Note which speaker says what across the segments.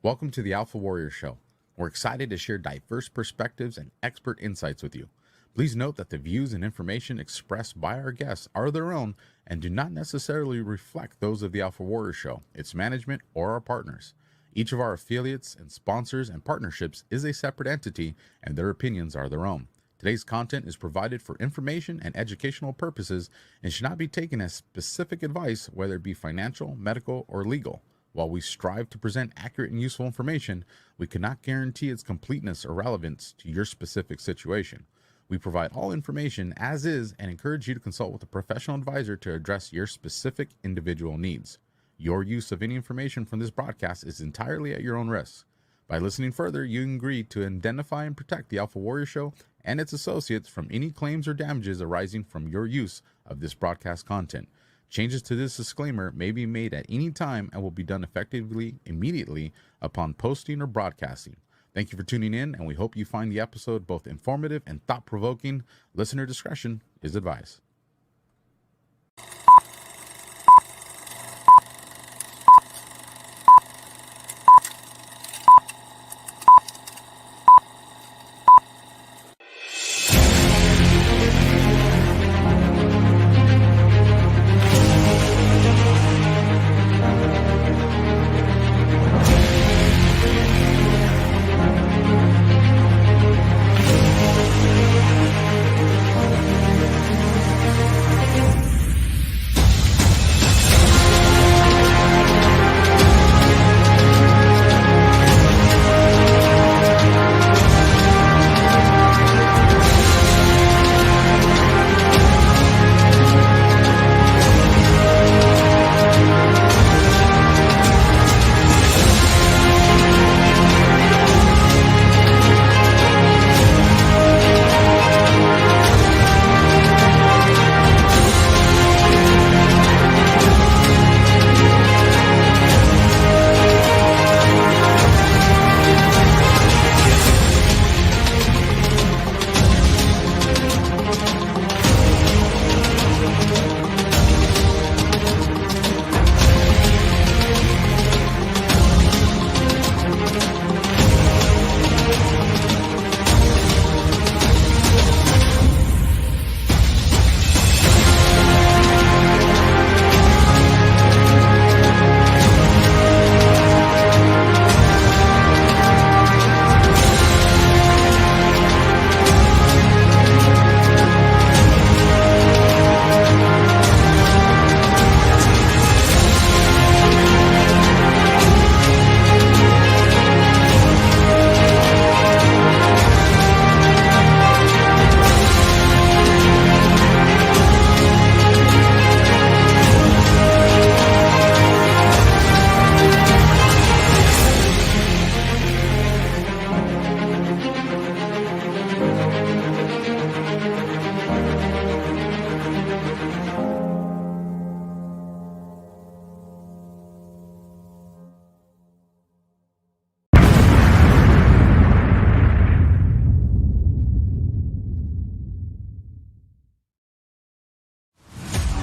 Speaker 1: Welcome to the AlphaWarrior Show. We're excited to share diverse perspectives and expert insights with you. Please note that the views and information expressed by our guests are their own and do not necessarily reflect those of the AlphaWarrior Show, its management, or our partners. Each of our affiliates and sponsors and partnerships is a separate entity, and their opinions are their own. Today's content is provided for information and educational purposes and should not be taken as specific advice, whether it be financial, medical, or legal. While we strive to present accurate and useful information, we cannot guarantee its completeness or relevance to your specific situation. We provide all information as is and encourage you to consult with a professional advisor to address your specific individual needs. Your use of any information from this broadcast is entirely at your own risk. By listening further, you agree to identify and protect the AlphaWarrior Show and its associates from any claims or damages arising from your use of this broadcast content. Changes to this disclaimer may be made at any time and will be done effectively immediately upon posting or broadcasting. Thank you for tuning in, and we hope you find the episode both informative and thought-provoking. Listener discretion is advised.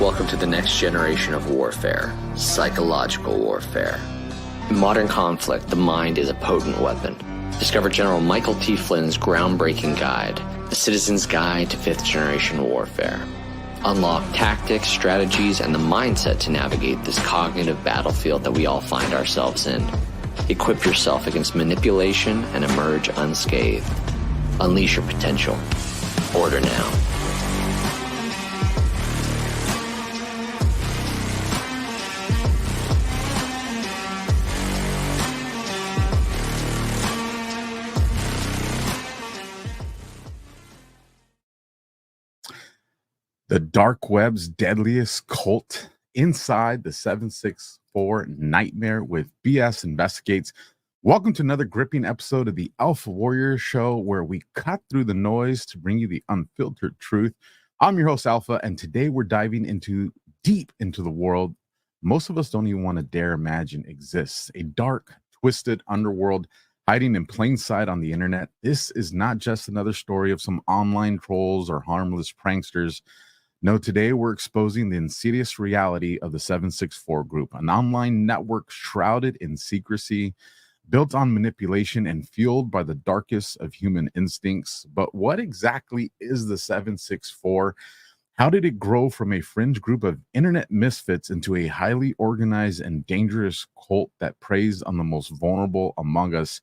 Speaker 2: Welcome to the next generation of warfare, psychological warfare. In modern conflict, the mind is a potent weapon. Discover General Michael T. Flynn's groundbreaking guide, The Citizen's Guide to Fifth Generation Warfare. Unlock tactics, strategies, and the mindset to navigate this cognitive battlefield that we all find ourselves in. Equip yourself against manipulation and emerge unscathed. Unleash your potential. Order now.
Speaker 1: The dark web's deadliest cult inside the 764 nightmare with BS investigates. Welcome to another gripping episode of the AlphaWarrior Show, where we cut through the noise to bring you the unfiltered truth. I'm your host, Alpha, and today we're diving deep into the world most of us don't even want to dare imagine exists. A dark, twisted underworld hiding in plain sight on the internet. This is not just another story of some online trolls or harmless pranksters. No, today we're exposing the insidious reality of the 764 group, an online network shrouded in secrecy. built on manipulation and fueled by the darkest of human instincts. But what exactly is the 764? How did it grow from a fringe group of internet misfits into a highly organized and dangerous cult that preys on the most vulnerable among us?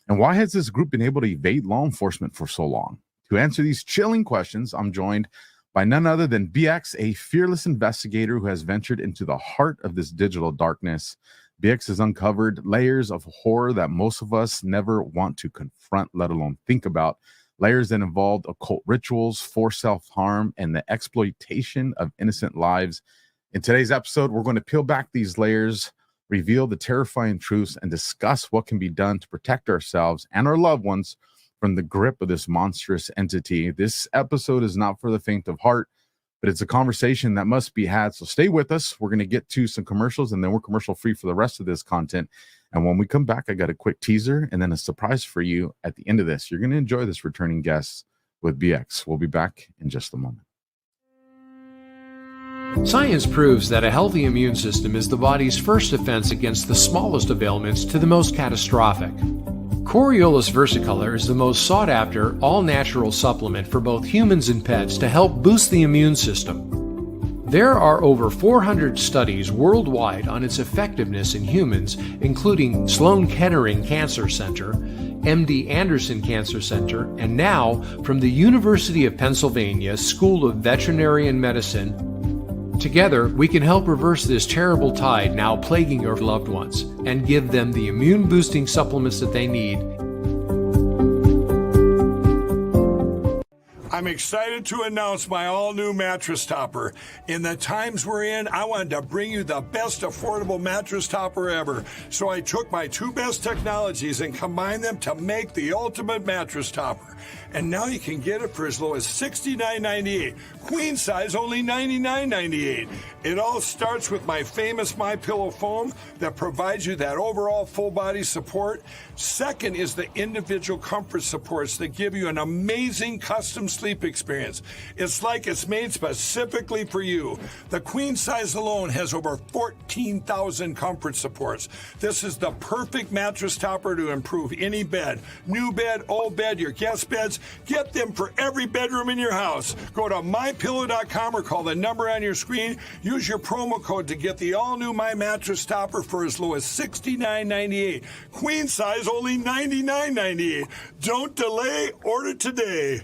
Speaker 1: And why has this group been able to evade law enforcement for so long? To answer these chilling questions, I'm joined by none other than BX, a fearless investigator who has ventured into the heart of this digital darkness. BX has uncovered layers of horror that most of us never want to confront, let alone think about. Layers that involved occult rituals, forced self-harm, and the exploitation of innocent lives. In today's episode, we're going to peel back these layers, reveal the terrifying truths, and discuss what can be done to protect ourselves and our loved ones from the grip of this monstrous entity. This episode is not for the faint of heart, but it's a conversation that must be had. So stay with us. We're going to get to some commercials, and then we're commercial free for the rest of this content. And when we come back, I got a quick teaser and then a surprise for you at the end of this. You're going to enjoy this returning guest with BX. We'll be back in just a moment.
Speaker 3: Science proves that a healthy immune system is the body's first defense against the smallest of ailments to the most catastrophic. Coriolus versicolor is the most sought-after, all-natural supplement for both humans and pets to help boost the immune system. There are over 400 studies worldwide on its effectiveness in humans, including Sloan Kettering Cancer Center, MD Anderson Cancer Center, and now from the University of Pennsylvania School of Veterinary Medicine. Together, we can help reverse this terrible tide now plaguing your loved ones and give them the immune-boosting supplements that they need.
Speaker 4: I'm excited to announce my all-new mattress topper. In the times we're in, I wanted to bring you the best affordable mattress topper ever. So I took my two best technologies and combined them to make the ultimate mattress topper. And now you can get it for as low as $69.98. Queen size, only $99.98. It all starts with my famous MyPillow foam that provides you that overall full body support. Second is the individual comfort supports that give you an amazing custom sleep experience. It's like it's made specifically for you. The queen size alone has over 14,000 comfort supports. This is the perfect mattress topper to improve any bed. New bed, old bed, your guest beds. Get them for every bedroom in your house. Go to mypillow.com or call the number on your screen. Use your promo code to get the all-new My Mattress Topper for as low as $69.98. Queen size, only $99.98. Don't delay. Order today.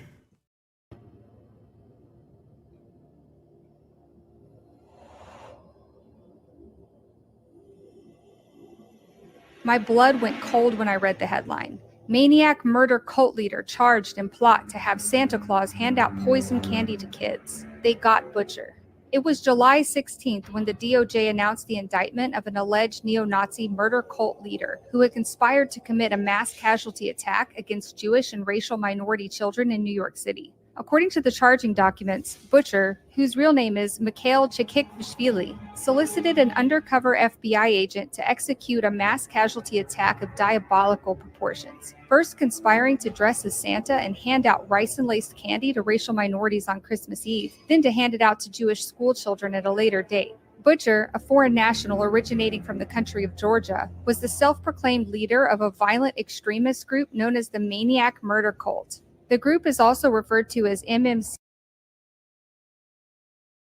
Speaker 5: My blood went cold when I read the headline. Maniac murder cult leader charged in plot to have Santa Claus hand out poison candy to kids. They got Butcher. It was July 16th when the DOJ announced the indictment of an alleged neo-Nazi murder cult leader who had conspired to commit a mass casualty attack against Jewish and racial minority children in New York City. According to the charging documents, Butcher, whose real name is Mikhail Chikikvishvili, solicited an undercover FBI agent to execute a mass casualty attack of diabolical proportions, first conspiring to dress as Santa and hand out rice and laced candy to racial minorities on Christmas Eve, then to hand it out to Jewish school children at a later date. Butcher, a foreign national originating from the country of Georgia, was the self-proclaimed leader of a violent extremist group known as the Maniac Murder Cult. The group is also referred to as MMC.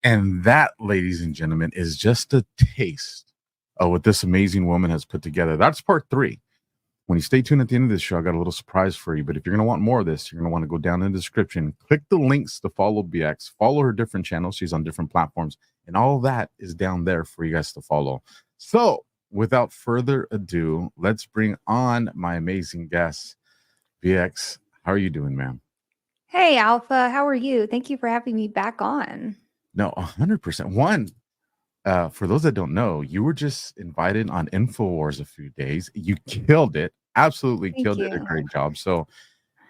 Speaker 1: And that, ladies and gentlemen, is just a taste of what this amazing woman has put together. That's part 3. When you stay tuned at the end of this show, I got a little surprise for you. But if you're going to want more of this, you're going to want to go down in the description, click the links to follow BX, follow her different channels. She's on different platforms, and all that is down there for you guys to follow. So without further ado, let's bring on my amazing guest, BX. How are you doing, ma'am?
Speaker 5: Hey, Alpha. How are you? Thank you for having me back on.
Speaker 1: No, 100%. One, for those that don't know, you were just invited on InfoWars a few days. You killed it. Absolutely killed it. A great job. So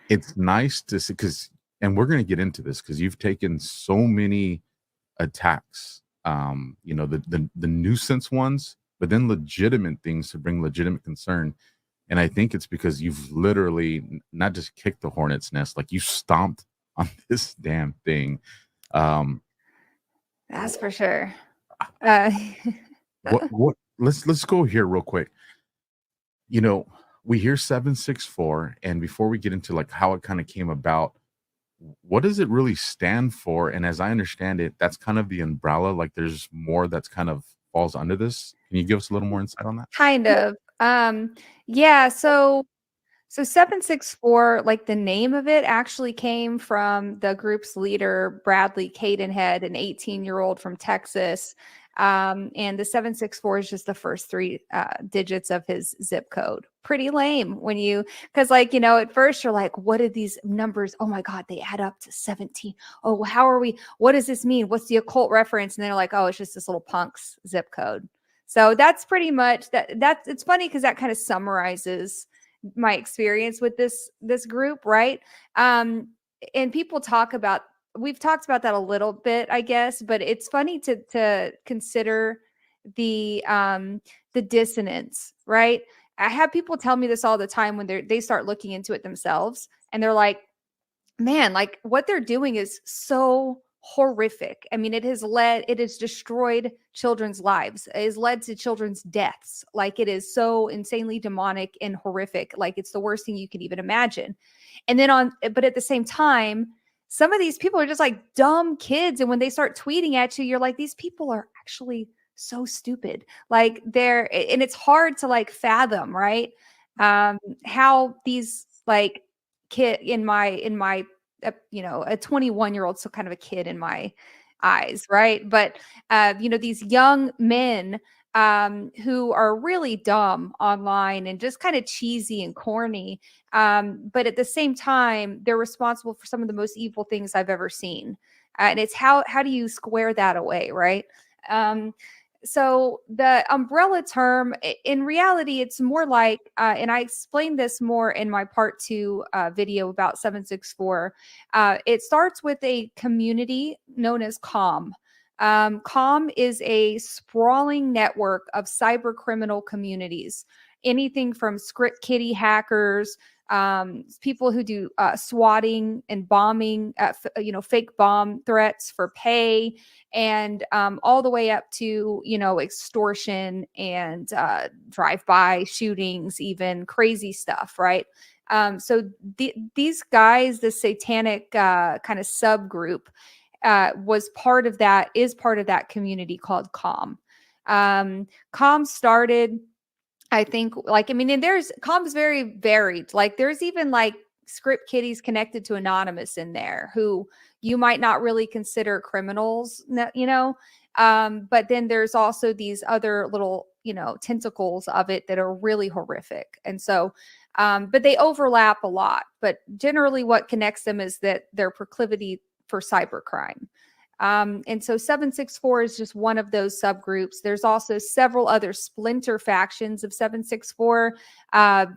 Speaker 1: it's nice to see, and we're going to get into this because you've taken so many attacks, the nuisance ones, but then legitimate things to bring legitimate concern. And I think it's because you've literally not just kicked the hornet's nest, like you stomped on this damn thing.
Speaker 5: That's for sure.
Speaker 1: Let's go here real quick. we hear 764, and before we get into like how it kind of came about, what does it really stand for? And as I understand it, that's kind of the umbrella. Like there's more that's kind of falls under this. Can you give us a little more insight on that?
Speaker 5: Kind of. Yeah, so 764, like the name of it actually came from the group's leader, Bradley Cadenhead, an 18-year-old from Texas. And the 764 is just the first three digits of his zip code. Pretty lame when because like, at first you're like, what are these numbers? Oh my God, they add up to 17. Oh, what does this mean? What's the occult reference? And they're like, oh, it's just this little punk's zip code. So that's pretty much that's it's funny because that kind of summarizes my experience with this group, right? And people we've talked about that a little bit, I guess, but it's funny to consider the dissonance, right? I have people tell me this all the time when they start looking into it themselves, and they're like, man, like what they're doing is so horrific. I mean, it has destroyed children's lives. It has led to children's deaths. Like it is so insanely demonic and horrific. Like it's the worst thing you could even imagine. And then but at the same time, some of these people are just like dumb kids. And when they start tweeting at you, you're like, these people are actually so stupid. Like and it's hard to like fathom, right? How these like kid in my a 21-year-old, so kind of a kid in my eyes, right? But these young men who are really dumb online and just kind of cheesy and corny, but at the same time they're responsible for some of the most evil things I've ever seen. And it's how do you square that away, right? So the umbrella term, in reality, it's more like, and I explained this more in my part 2 video about 764. It starts with a community known as CALM. CALM is a sprawling network of cyber criminal communities, anything from script kiddie hackers, people who do swatting and bombing, fake bomb threats for pay, and all the way up to extortion and drive-by shootings, even crazy stuff, right? So these guys, the satanic kind of subgroup, is part of that community called CALM. CALM started, I think, and there's CALM's very varied. Like there's even like script kiddies connected to Anonymous in there who you might not really consider criminals, but then there's also these other little, tentacles of it that are really horrific. And so, but they overlap a lot, but generally what connects them is that their proclivity for cybercrime. And so 764 is just one of those subgroups. There's also several other splinter factions of 764.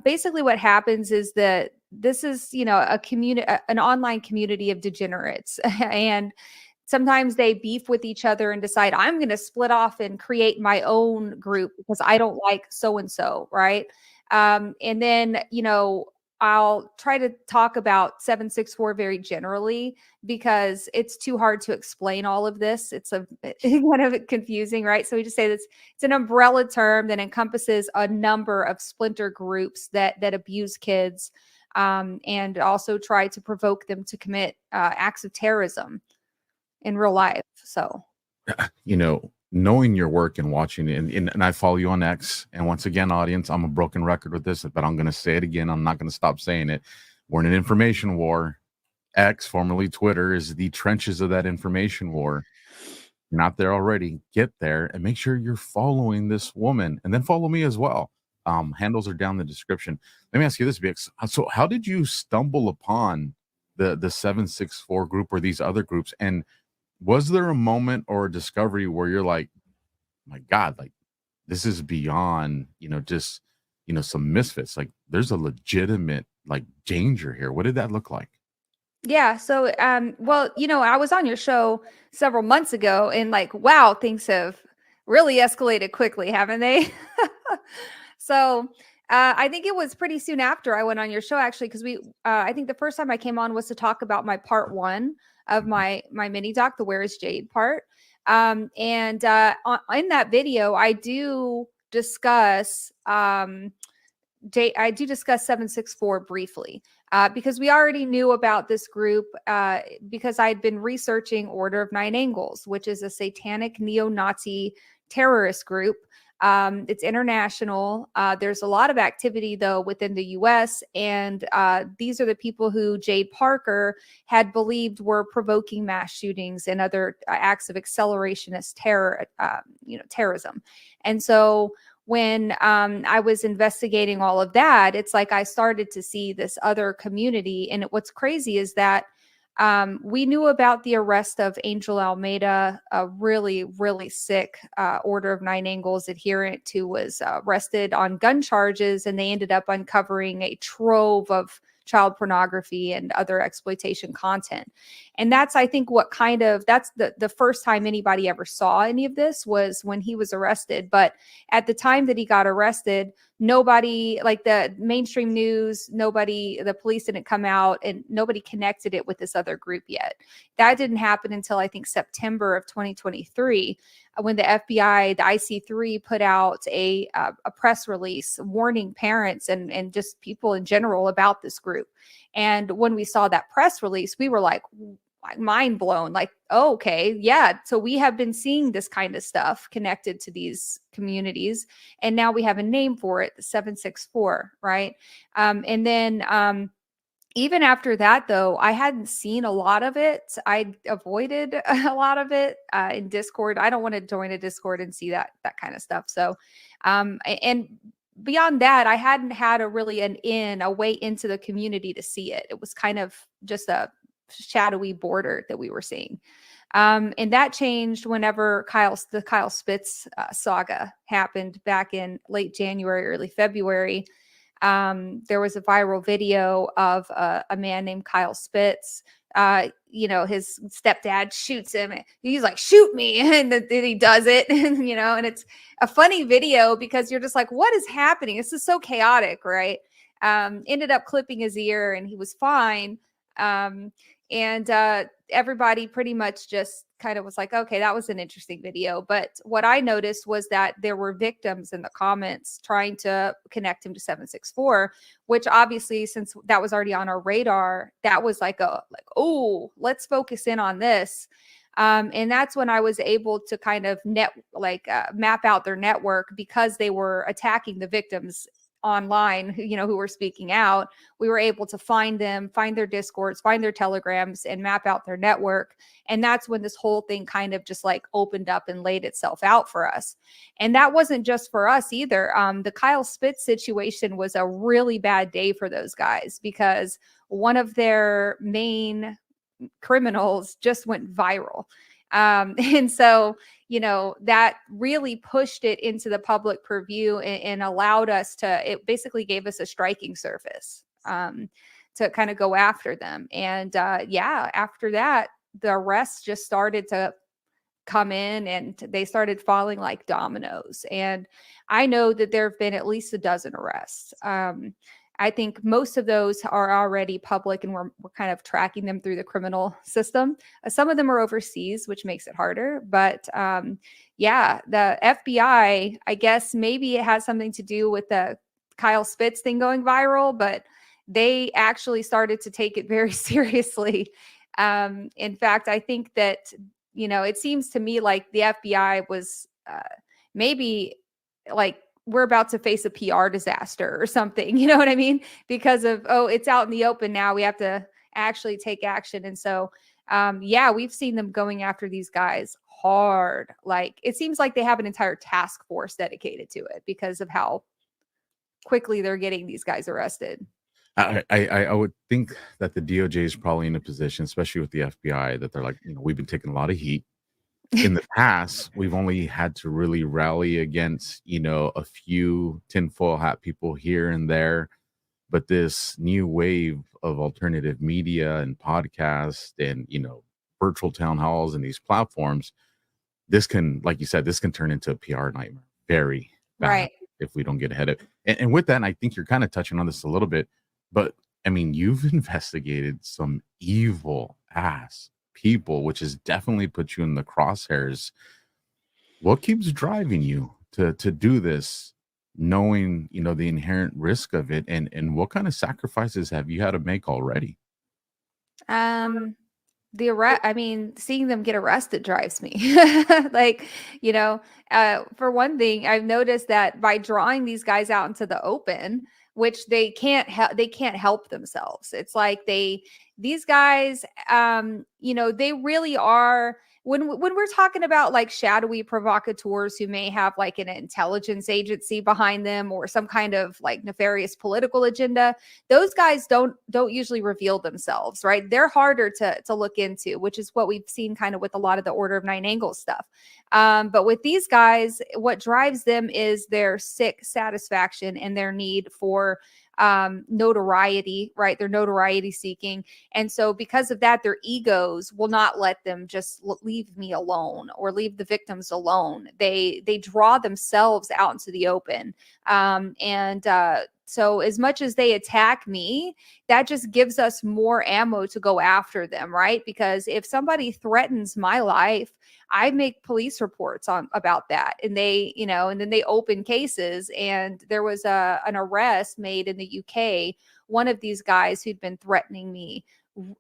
Speaker 5: Basically what happens is that this is, a community, an online community of degenerates. And sometimes they beef with each other and decide, I'm going to split off and create my own group because I don't like so-and-so, right? And then, I'll try to talk about 764 very generally because it's too hard to explain all of this. It's kind of confusing, right? So we just say it's an umbrella term that encompasses a number of splinter groups that abuse kids, and also try to provoke them to commit acts of terrorism in real life. So,
Speaker 1: knowing your work and watching it, and I follow you on X. And once again, audience, I'm a broken record with this, but I'm going to say it again. I'm not going to stop saying it. We're in an information war. X, formerly Twitter, is the trenches of that information war. You're not there already. Get there and make sure you're following this woman, and then follow me as well. Handles are down in the description. Let me ask you this, Bix. So how did you stumble upon the 764 group or these other groups? And was there a moment or a discovery where you're like, my God, like this is beyond, just, some misfits. Like there's a legitimate like danger here. What did that look like?
Speaker 5: yeah. So, well, I was on your show several months ago and like, wow, things have really escalated quickly, haven't they? So, I think it was pretty soon after I went on your show, actually, because I think the first time I came on was to talk about my part 1 of my mini doc, the Where is Jade part. And in that video, I do discuss I do discuss 764 briefly because we already knew about this group because I'd been researching Order of Nine Angles, which is a satanic neo-Nazi terrorist group. It's international. There's a lot of activity, though, within the U.S., and these are the people who Jade Parker had believed were provoking mass shootings and other acts of accelerationist terror, terrorism. And so when I was investigating all of that, it's like I started to see this other community. And what's crazy is that we knew about the arrest of Angel Almeida, a really, really sick Order of Nine Angles adherent who was arrested on gun charges, and they ended up uncovering a trove of child pornography and other exploitation content. And that's, I think, that's the first time anybody ever saw any of this was when he was arrested. But at the time that he got arrested, nobody, like the mainstream news, the police didn't come out and nobody connected it with this other group yet. That didn't happen until I think September of 2023, when the FBI, the IC3 put out a press release warning parents and just people in general about this group. And when we saw that press release, we were like mind blown, like, oh, okay, yeah. So we have been seeing this kind of stuff connected to these communities. And now we have a name for it, the 764, right? And then even after that, though, I hadn't seen a lot of it. I avoided a lot of it in Discord. I don't want to join a Discord and see that kind of stuff. So, and beyond that, I hadn't had a way into the community to see it. It was kind of just a shadowy border that we were seeing. And that changed whenever the Kyle Spitz saga happened back in late January, early February. There was a viral video of a man named Kyle Spitz. His stepdad shoots him. He's like, shoot me. And then he does it, and it's a funny video because you're just like, what is happening? This is so chaotic, right? Ended up clipping his ear and he was fine. And everybody pretty much just kind of was like, okay, that was an interesting video. But what I noticed was that there were victims in the comments trying to connect him to 764, which obviously, since that was already on our radar, that was oh, let's focus in on this. And that's when I was able to kind of map out their network because they were attacking the victims online, who were speaking out. We were able to find them, find their Discords, find their Telegrams, and map out their network. And that's when this whole thing kind of just opened up and laid itself out for us. And that wasn't just for us either. The Kyle Spitz situation was a really bad day for those guys because one of their main criminals just went viral. And so, that really pushed it into the public purview and allowed us it basically gave us a striking surface to kind of go after them. And after that, the arrests just started to come in and they started falling like dominoes. And I know that there have been at least a dozen arrests. I think most of those are already public and we're kind of tracking them through the criminal system. Some of them are overseas, which makes it harder. But the FBI, I guess maybe it has something to do with the Kyle Spitz thing going viral, but they actually started to take it very seriously. In fact, I think that, it seems to me like the FBI was maybe we're about to face a PR disaster or something, you know what I mean? Because of, it's out in the open now. We have to actually take action. And so, we've seen them going after these guys hard. It seems like they have an entire task force dedicated to it because of how quickly they're getting these guys arrested.
Speaker 1: I would think that the DOJ is probably in a position, especially with the FBI, that they're like, we've been taking a lot of heat. In the past, we've only had to really rally against, a few tinfoil hat people here and there. But this new wave of alternative media and podcasts and, virtual town halls and these platforms, this can, like you said, this can turn into a PR nightmare very bad
Speaker 5: right.
Speaker 1: if we don't get ahead of it. And with that, I think you're kind of touching on this a little bit, but I mean, you've investigated some evil ass people, which has definitely put you in the crosshairs. What keeps driving you to do this knowing, the inherent risk of it, and what kind of sacrifices have you had to make already?
Speaker 5: Um, I mean, seeing them get arrested drives me. Like, for one thing, I've noticed that by drawing these guys out into the open, which they can't help themselves. It's like these guys, they really are. When we're talking about like shadowy provocateurs who may have like an intelligence agency behind them or some kind of like nefarious political agenda, those guys don't usually reveal themselves, right? They're harder to look into, which is what we've seen kind of with a lot of the Order of Nine Angles stuff. But with these guys, what drives them is their sick satisfaction and their need for notoriety, right? They're notoriety seeking. And so because of that, their egos will not let them just leave me alone or leave the victims alone. They draw themselves out into the open. So as much as they attack me, that just gives us more ammo to go after them, right? Because if somebody threatens my life, I make police reports about that, and and then they open cases. And there was an arrest made in the UK. One of these guys who'd been threatening me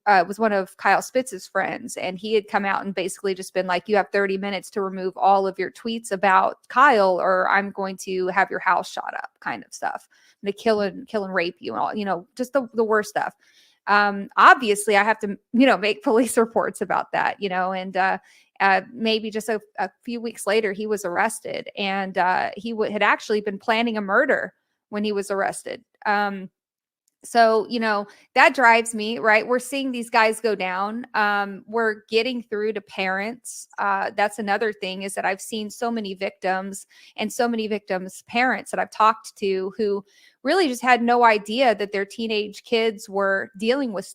Speaker 5: was one of Kyle Spitz's friends, and he had come out and basically just been like, "You have 30 minutes to remove all of your tweets about Kyle, or I'm going to have your house shot up," kind of stuff. I'm gonna kill and rape you, and all, just the worst stuff. Obviously, I have to, make police reports about that, and maybe just a few weeks later, he was arrested, and he had actually been planning a murder when he was arrested. So, that drives me, right? We're seeing these guys go down. We're getting through to parents. That's another thing, is that I've seen so many victims and so many victims' parents that I've talked to who really just had no idea that their teenage kids were dealing with,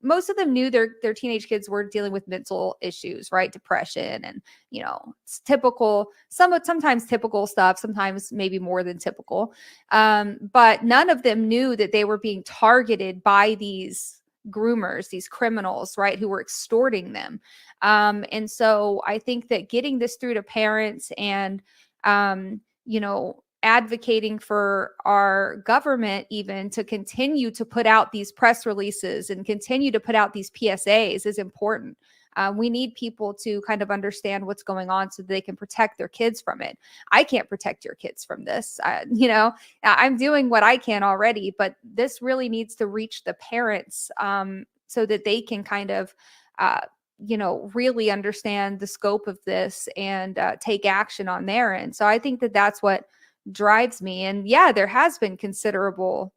Speaker 5: most of them knew their teenage kids were dealing with mental issues, right? Depression and, it's typical, sometimes typical stuff, sometimes maybe more than typical. But none of them knew that they were being targeted by these groomers, these criminals, right, who were extorting them. And so I think that getting this through to parents and, advocating for our government even to continue to put out these press releases and continue to put out these PSAs is important. We need people to kind of understand what's going on so they can protect their kids from it. I can't protect your kids from this. I'm doing what I can already, but this really needs to reach the parents so that they can kind of, really understand the scope of this and take action on their end. So I think that that's what drives me. And yeah, there has been considerable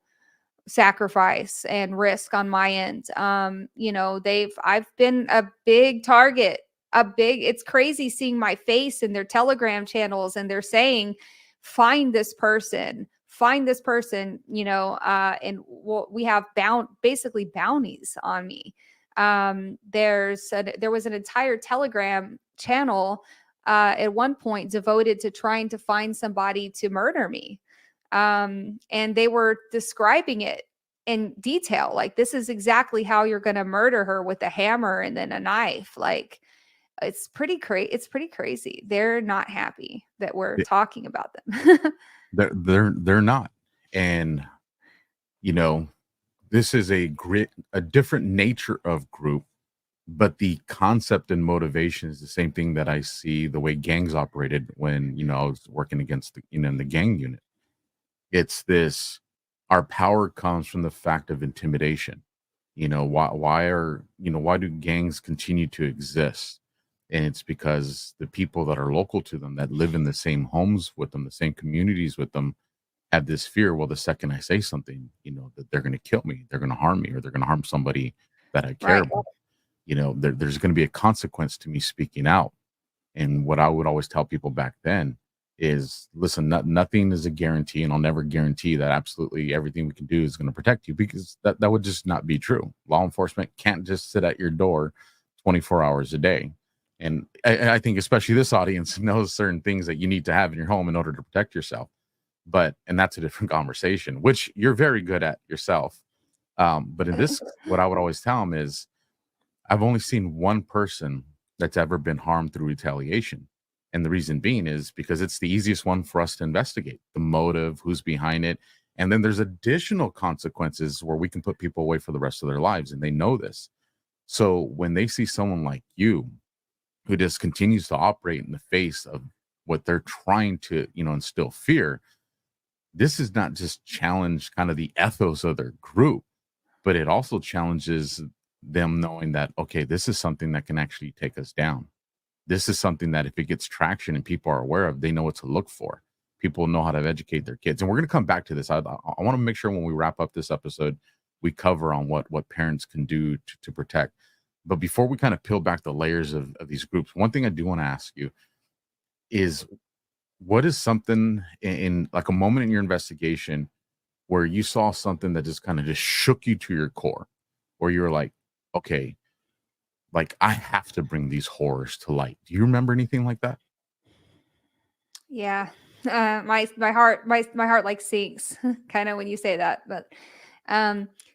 Speaker 5: sacrifice and risk on my end. I've been a big target, it's crazy seeing my face in their Telegram channels, and they're saying, find this person, and we have basically bounties on me. There was an entire Telegram channel at one point devoted to trying to find somebody to murder me. And they were describing it in detail. Like, this is exactly how you're going to murder her, with a hammer and then a knife. Like, it's pretty crazy. They're not happy that we're talking about them.
Speaker 1: They're not. And, this is a different nature of group, but the concept and motivation is the same thing that I see the way gangs operated when, I was working against in the gang unit. It's this, our power comes from the fact of intimidation. Why do gangs continue to exist? And it's because the people that are local to them, that live in the same homes with them, the same communities with them, have this fear. Well, the second I say something, that they're going to kill me, they're going to harm me, or they're going to harm somebody that I care about. There's going to be a consequence to me speaking out. And what I would always tell people back then is, listen, nothing is a guarantee, and I'll never guarantee that absolutely everything we can do is going to protect you, because that would just not be true. Law enforcement can't just sit at your door 24 hours a day. And I think especially this audience knows certain things that you need to have in your home in order to protect yourself. And that's a different conversation, which you're very good at yourself. But in this, what I would always tell them is, I've only seen one person that's ever been harmed through retaliation. And the reason being is because it's the easiest one for us to investigate the motive, who's behind it. And then there's additional consequences where we can put people away for the rest of their lives. And they know this. So when they see someone like you who just continues to operate in the face of what they're trying to, instill fear, this is not just challenge kind of the ethos of their group, but it also challenges them knowing that, okay, this is something that can actually take us down. This is something that if it gets traction and people are aware of, they know what to look for. People know how to educate their kids. And we're going to come back to this. I want to make sure when we wrap up this episode, we cover on what parents can do to protect. But before we kind of peel back the layers of these groups, one thing I do want to ask you is, what is something in like a moment in your investigation where you saw something that just kind of just shook you to your core, where you were like, okay, like I have to bring these horrors to light? Do you remember anything like that?
Speaker 5: Yeah. My heart like sinks kind of when you say that, but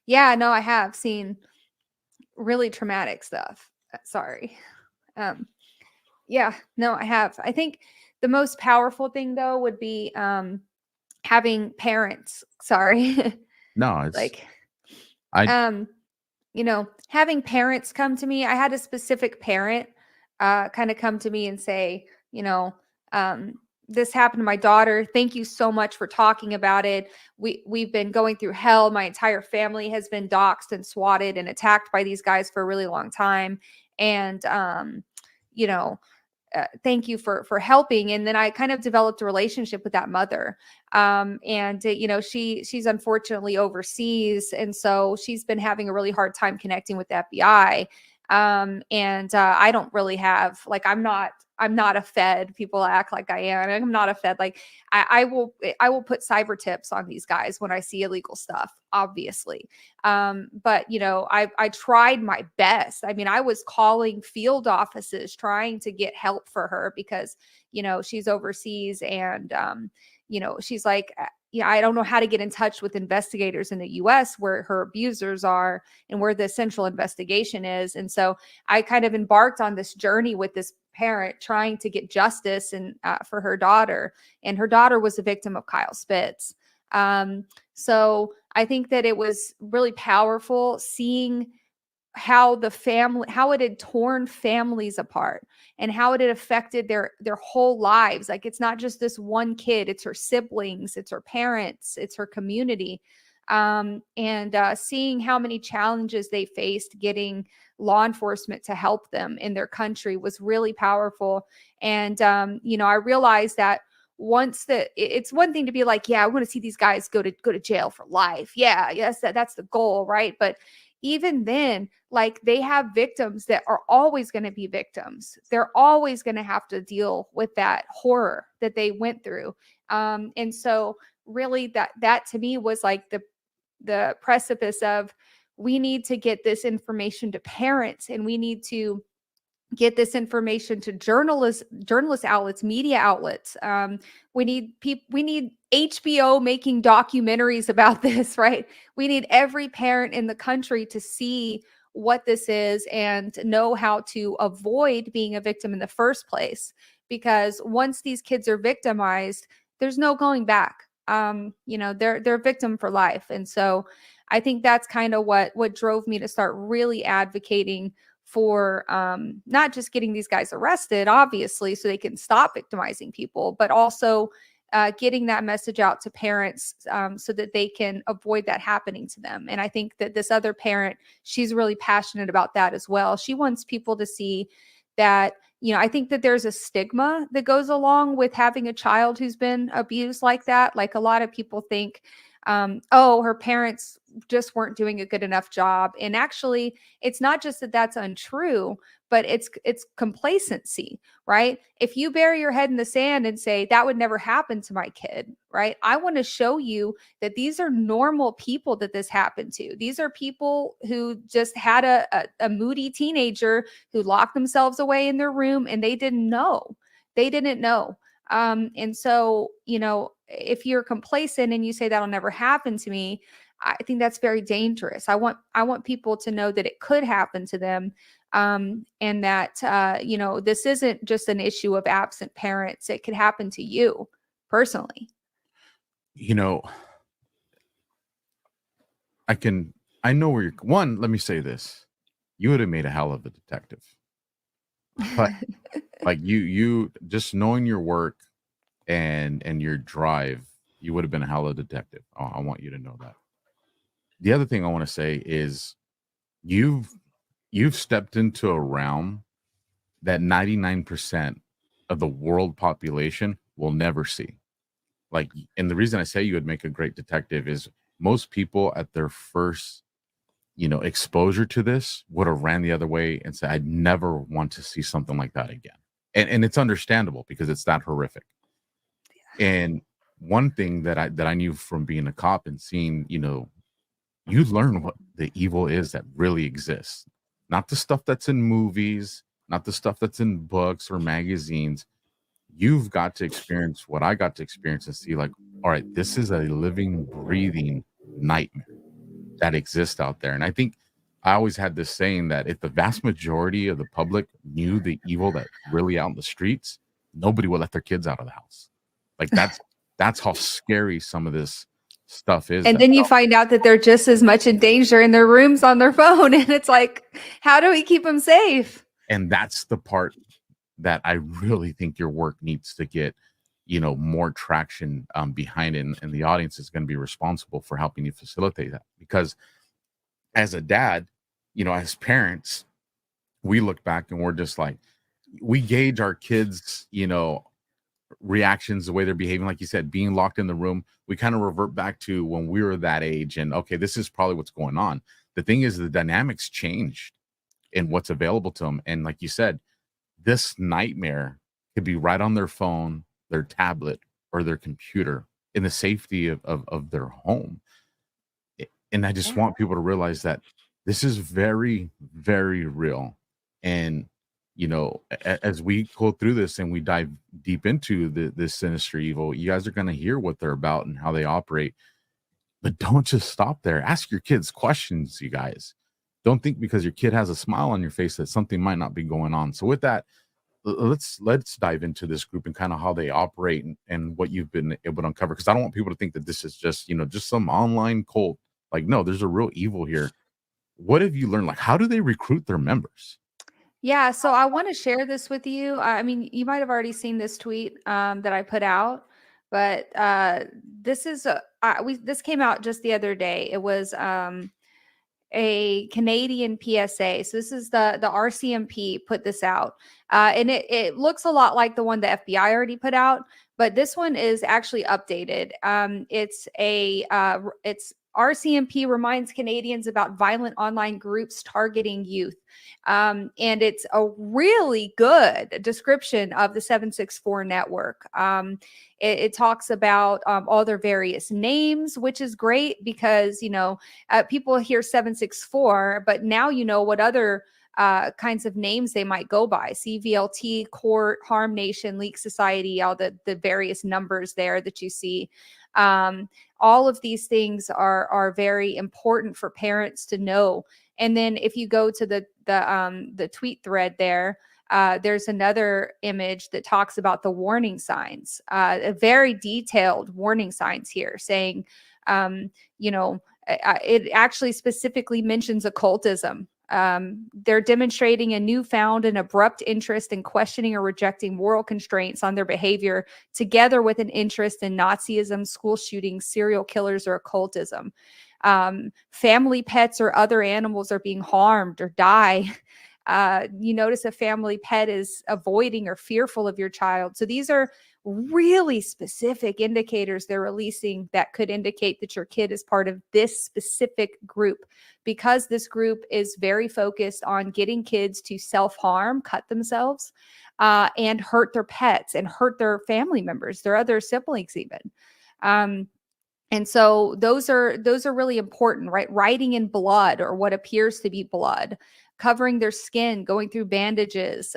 Speaker 5: yeah, no, I have seen really traumatic stuff. Sorry. Yeah, no, I have. I think the most powerful thing though would be having parents. Sorry.
Speaker 1: No, it's
Speaker 5: like
Speaker 1: I
Speaker 5: having parents come to me. I had a specific parent kind of come to me and say, this happened to my daughter. Thank you so much for talking about it. We've been going through hell. My entire family has been doxxed and swatted and attacked by these guys for a really long time. And thank you for helping. And then I kind of developed a relationship with that mother. She's unfortunately overseas. And so she's been having a really hard time connecting with the FBI. I don't really have, like, I'm not a Fed. People act like I am. I'm not a Fed. Like I will put cyber tips on these guys when I see illegal stuff, obviously. But I tried my best. I mean, I was calling field offices trying to get help for her because, she's overseas and, she's like, I don't know how to get in touch with investigators in the US where her abusers are and where the central investigation is. And so I kind of embarked on this journey with this parent trying to get justice and for her daughter. And her daughter was a victim of Kyle Spitz. So I think that it was really powerful seeing how it had torn families apart and how it had affected their whole lives. Like, it's not just this one kid, it's her siblings, it's her parents, it's her community. Seeing how many challenges they faced getting law enforcement to help them in their country was really powerful. And, I realized that it's one thing to be like, yeah, I want to see these guys go to jail for life. Yeah, yes, that's the goal. Right. But even then, like, they have victims that are always going to be victims. They're always going to have to deal with that horror that they went through. And so really that to me was like the precipice of, we need to get this information to parents, and we need to get this information to journalist outlets, media outlets. We need HBO making documentaries about this, right? We need every parent in the country to see what this is and know how to avoid being a victim in the first place. Because once these kids are victimized, there's no going back. They're a victim for life. And so I think that's kind of what drove me to start really advocating for not just getting these guys arrested, obviously, so they can stop victimizing people, but also getting that message out to parents so that they can avoid that happening to them. And I think that this other parent, she's really passionate about that as well. She wants people to see that, I think that there's a stigma that goes along with having a child who's been abused like that. Like, a lot of people think, her parents just weren't doing a good enough job. And actually, it's not just that that's untrue, but it's complacency, right? If you bury your head in the sand and say that would never happen to my kid, right? I want to show you that these are normal people that this happened to. These are people who just had a moody teenager who locked themselves away in their room and they didn't know. They didn't know. And so, if you're complacent and you say that'll never happen to me, I think that's very dangerous. I want people to know that it could happen to them. And that, this isn't just an issue of absent parents. It could happen to you personally.
Speaker 1: I know where let me say this. You would have made a hell of a detective. But like you just knowing your work and your drive, you would have been a hell of a detective. I want you to know that. The other thing I want to say is you've stepped into a realm that 99% of the world population will never see. Like, and the reason I say you would make a great detective is most people at their first, exposure to this would have ran the other way and said, I'd never want to see something like that again. And it's understandable because it's that horrific. And one thing that I knew from being a cop and seeing, you learn what the evil is that really exists. Not the stuff that's in movies, not the stuff that's in books or magazines. You've got to experience what I got to experience and see, like, all right, this is a living, breathing nightmare that exists out there. And I think I always had this saying that if the vast majority of the public knew the evil that's really out in the streets, nobody would let their kids out of the house. Like that's how scary some of this stuff is.
Speaker 5: And then you find out that they're just as much in danger in their rooms on their phone. And it's like, how do we keep them safe?
Speaker 1: And that's the part that I really think your work needs to get, more traction behind it. And the audience is going to be responsible for helping you facilitate that. Because as a dad, as parents, we look back and we're just like, we gauge our kids, reactions, the way they're behaving, like you said, being locked in the room. We kind of revert back to when we were that age and okay, this is probably what's going on. The thing is, the dynamics changed in what's available to them. And like you said, this nightmare could be right on their phone, their tablet, or their computer in the safety of their home. And I just want people to realize that this is very, very real. And as we go through this and we dive deep into this sinister evil, you guys are going to hear what they're about and how they operate. But don't just stop there. Ask your kids questions, you guys. Don't think because your kid has a smile on your face that something might not be going on. So with that, let's dive into this group and kind of how they operate and what you've been able to uncover. Because I don't want people to think that this is just, just some online cult. Like, no, there's a real evil here. What have you learned? Like, how do they recruit their members?
Speaker 5: Yeah, so I want to share this with you. I mean, you might have already seen this tweet that I put out, but this came out just the other day. It was a Canadian PSA. So this is the RCMP put this out, and it looks a lot like the one the FBI already put out, but this one is actually updated. It's RCMP reminds Canadians about violent online groups targeting youth. And it's a really good description of the 764 network. It talks about all their various names, which is great because, people hear 764, but now you know what other kinds of names they might go by: CVLT, Court, Harm Nation, Leak Society, all the various numbers there that you see. All of these things are very important for parents to know. And then if you go to the tweet thread there, there's another image that talks about the warning signs, a very detailed warning signs here saying, it actually specifically mentions occultism. They're demonstrating a newfound and abrupt interest in questioning or rejecting moral constraints on their behavior, together with an interest in Nazism, school shootings, serial killers, or occultism. Family pets or other animals are being harmed or die. You notice a family pet is avoiding or fearful of your child. So these are really specific indicators they're releasing that could indicate that your kid is part of this specific group, because this group is very focused on getting kids to self-harm, cut themselves, and hurt their pets and hurt their family members, their other siblings even. And so those are really important, right? Writing in blood or what appears to be blood, covering their skin, going through bandages.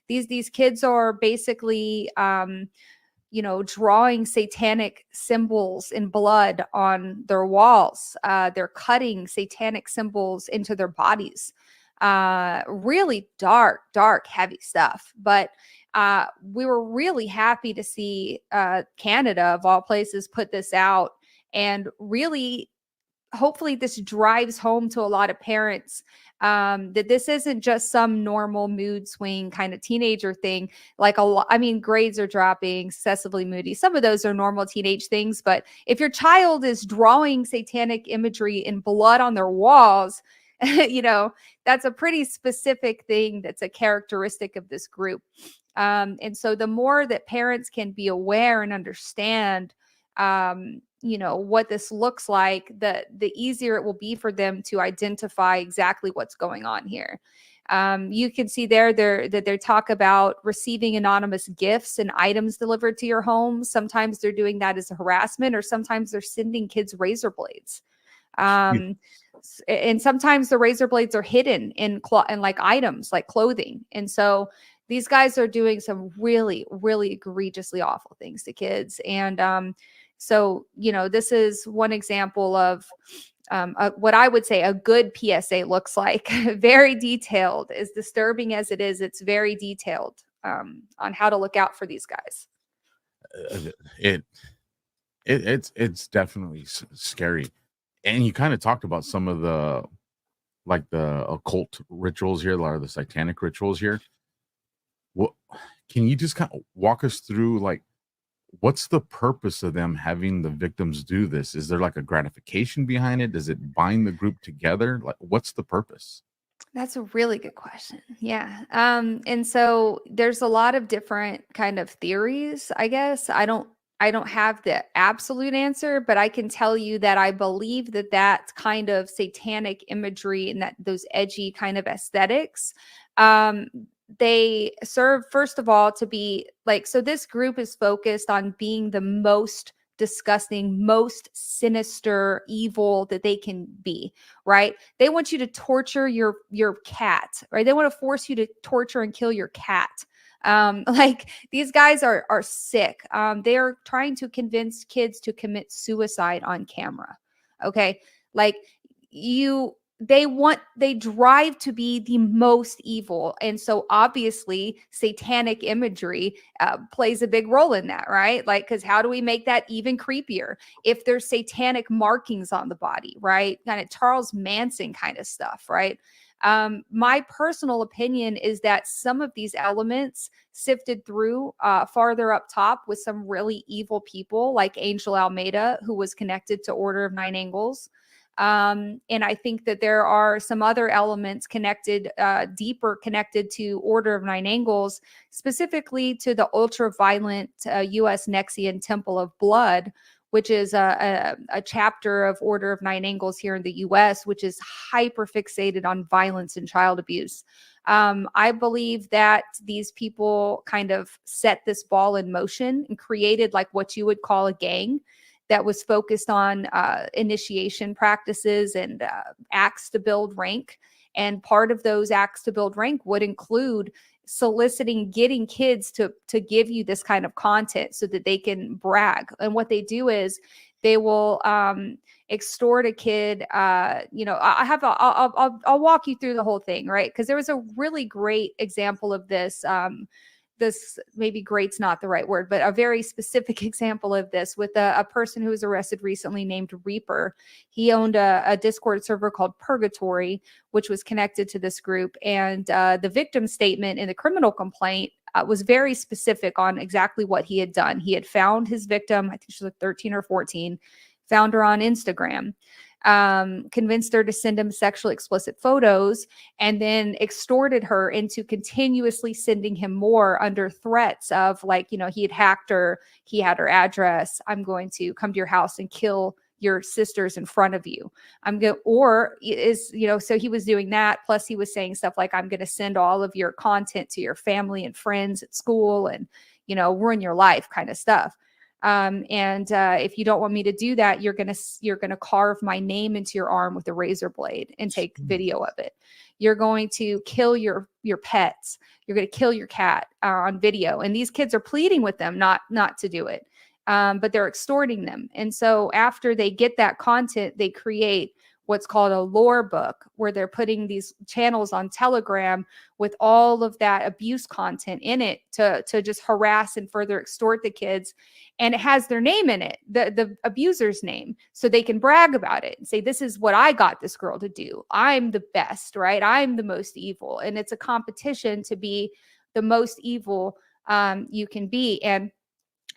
Speaker 5: These kids are basically, drawing satanic symbols in blood on their walls. They're cutting satanic symbols into their bodies. really dark, heavy stuff. But we were really happy to see Canada, of all places, put this out, and really, hopefully this drives home to a lot of parents that this isn't just some normal mood swing kind of teenager thing. Like grades are dropping, excessively moody. Some of those are normal teenage things. But if your child is drawing satanic imagery in blood on their walls, that's a pretty specific thing. That's a characteristic of this group. And so the more that parents can be aware and understand, what this looks like, the easier it will be for them to identify exactly what's going on here. You can see there that they talk about receiving anonymous gifts and items delivered to your home. Sometimes they're doing that as a harassment, or sometimes they're sending kids razor blades. And sometimes the razor blades are hidden in like items like clothing. And so these guys are doing some really, really egregiously awful things to kids. And so, this is one example of what I would say a good PSA looks like. Very detailed. As disturbing as it is, it's very detailed on how to look out for these guys.
Speaker 1: It's definitely scary. And you kind of talked about some of the occult rituals here, a lot of the satanic rituals here. Well, can you just kind of walk us through, like, what's the purpose of them having the victims do this? Is there like a gratification behind it? Does it bind the group together? Like, what's the purpose?
Speaker 5: That's a really good question. Yeah. And so there's a lot of different kind of theories, I guess. I don't have the absolute answer, but I can tell you that I believe that kind of satanic imagery and that those edgy kind of aesthetics, they serve, first of all, to be like, so this group is focused on being the most disgusting, most sinister, evil that they can be, right? They want you to torture your cat, right? They want to force you to torture and kill your cat. Like, these guys are sick. They are trying to convince kids to commit suicide on camera. Okay. Like, they drive to be the most evil. And so obviously satanic imagery plays a big role in that, right? Like, because how do we make that even creepier? If there's satanic markings on the body, right? Kind of Charles Manson kind of stuff, right? My personal opinion is that some of these elements sifted through farther up top with some really evil people like Angel Almeida, who was connected to Order of Nine Angles. And I think that there are some other elements connected, deeper connected to Order of Nine Angles, specifically to the ultra-violent U.S. Nexian Temple of Blood, which is a chapter of Order of Nine Angles here in the U.S., which is hyper fixated on violence and child abuse. I believe that these people kind of set this ball in motion and created like what you would call a gang that was focused on initiation practices and acts to build rank. And part of those acts to build rank would include getting kids to give you this kind of content so that they can brag. And what they do is they will extort a kid. I'll walk you through the whole thing, right? Because there was a really great example of this. This maybe great's not the right word, but a very specific example of this with a person who was arrested recently named Reaper. He owned a Discord server called Purgatory, which was connected to this group. And the victim statement in the criminal complaint was very specific on exactly what he had done. He had found his victim, I think she was like 13 or 14, found her on Instagram. Convinced her to send him sexually explicit photos, and then extorted her into continuously sending him more under threats of, like, he had hacked her, he had her address, I'm going to come to your house and kill your sisters in front of you. So he was doing that. Plus he was saying stuff like, I'm going to send all of your content to your family and friends at school and, ruin your life kind of stuff. If you don't want me to do that, you're gonna carve my name into your arm with a razor blade and take video of it. You're going to kill your pets. You're going to kill your cat on video. And these kids are pleading with them not to do it, but they're extorting them. And so after they get that content, they create what's called a lore book, where they're putting these channels on Telegram with all of that abuse content in it to just harass and further extort the kids. And it has their name in it, the abuser's name, so they can brag about it and say, this is what I got this girl to do. I'm the best, right? I'm the most evil. And it's a competition to be the most evil you can be. And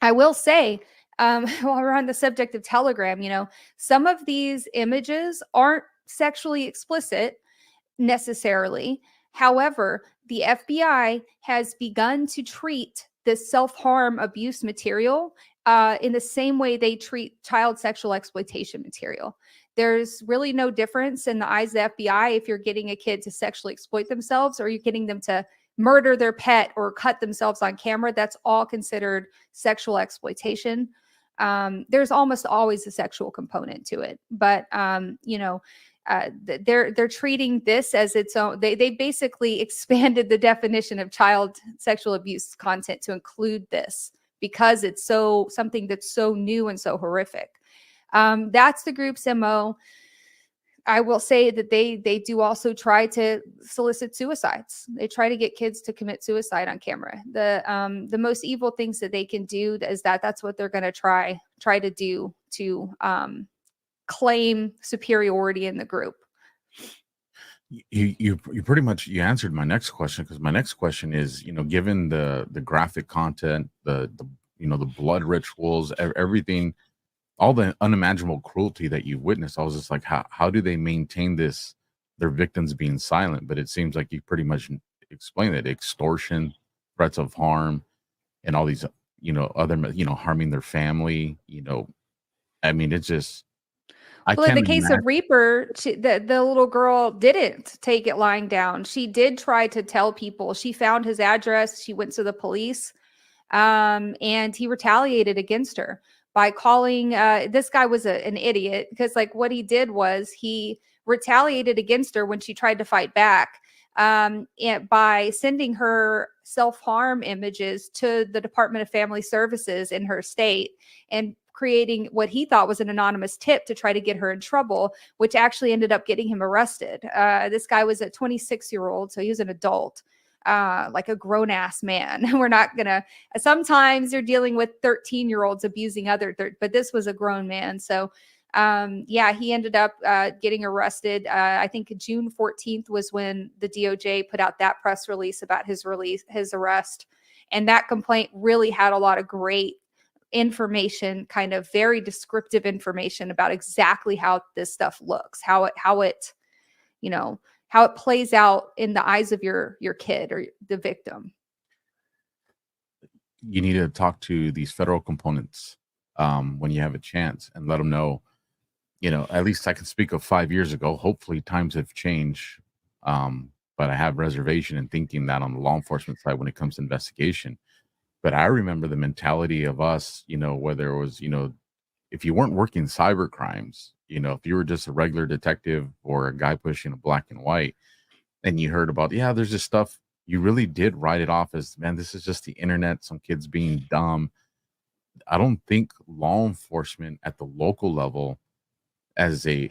Speaker 5: I will say, while we're on the subject of Telegram, some of these images aren't sexually explicit necessarily. However, the FBI has begun to treat this self-harm abuse material in the same way they treat child sexual exploitation material. There's really no difference in the eyes of the FBI if you're getting a kid to sexually exploit themselves or you're getting them to murder their pet or cut themselves on camera. That's all considered sexual exploitation. There's almost always a sexual component to it, but they're treating this as its own. They basically expanded the definition of child sexual abuse content to include this because it's something that's so new and so horrific. That's the group's MO. I will say that they do also try to solicit suicides. They try to get kids to commit suicide on camera. The most evil things that they can do is that's what they're going to try to do to claim superiority in the group.
Speaker 1: You pretty much you answered my next question, because my next question is, given the graphic content, the blood rituals, everything, all the unimaginable cruelty that you've witnessed, I was just like, how do they maintain this, their victims being silent? But it seems like you pretty much explained it: extortion, threats of harm, and all these, other, harming their family. I mean, it's just,
Speaker 5: Well, in the case of Reaper, the little girl didn't take it lying down. She did try to tell people. She found his address. She went to the police, and he retaliated against her by calling. This guy was an idiot, because what he did was he retaliated against her when she tried to fight back, and by sending her self-harm images to the Department of Family Services in her state and creating what he thought was an anonymous tip to try to get her in trouble, which actually ended up getting him arrested. This guy was a 26-year-old, so he was an adult, like a grown-ass man. We're not going to, sometimes you're dealing with 13-year-olds abusing but this was a grown man. So he ended up getting arrested. I think June 14th was when the DOJ put out that press release about his arrest. And that complaint really had a lot of great information, kind of very descriptive information about exactly how this stuff looks, how it plays out in the eyes of your kid or the victim.
Speaker 1: You need to talk to these federal components when you have a chance and let them know, at least I can speak of 5 years ago. Hopefully times have changed. But I have reservation in thinking that on the law enforcement side, when it comes to investigation. But I remember the mentality of us, whether it was, if you weren't working cyber crimes, if you were just a regular detective or a guy pushing a black and white, and you heard about, there's this stuff, you really did write it off as, man, this is just the internet, some kids being dumb. I don't think law enforcement at the local level, as a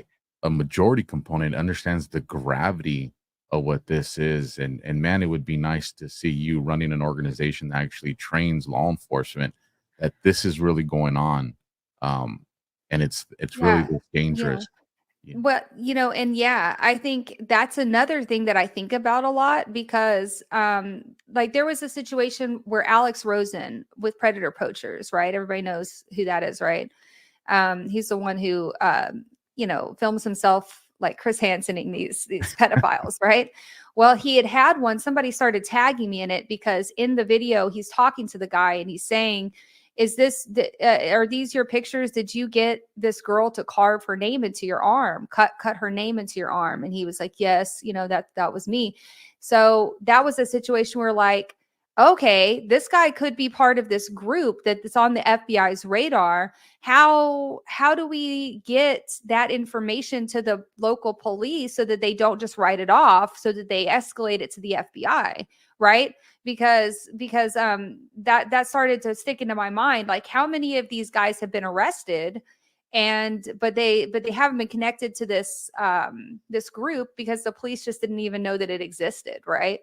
Speaker 1: majority component, understands the gravity of what this is. And man, it would be nice to see you running an organization that actually trains law enforcement that this is really going on. And it's really dangerous.
Speaker 5: Yeah. Well, I think that's another thing that I think about a lot, because there was a situation where Alex Rosen with Predator Poachers, right? Everybody knows who that is, right? He's the one who films himself like Chris Hansening these pedophiles, right? Well, he had one. Somebody started tagging me in it, because in the video he's talking to the guy and he's saying, are these your pictures? Did you get this girl to carve her name into your arm, cut her name into your arm? And he was like, yes, that was me. So that was a situation where okay, this guy could be part of this group that's on the FBI's radar. How do we get that information to the local police so that they don't just write it off, so that they escalate it to the FBI, right? Because that started to stick into my mind. How many of these guys have been arrested but they haven't been connected to this this group because the police just didn't even know that it existed, right?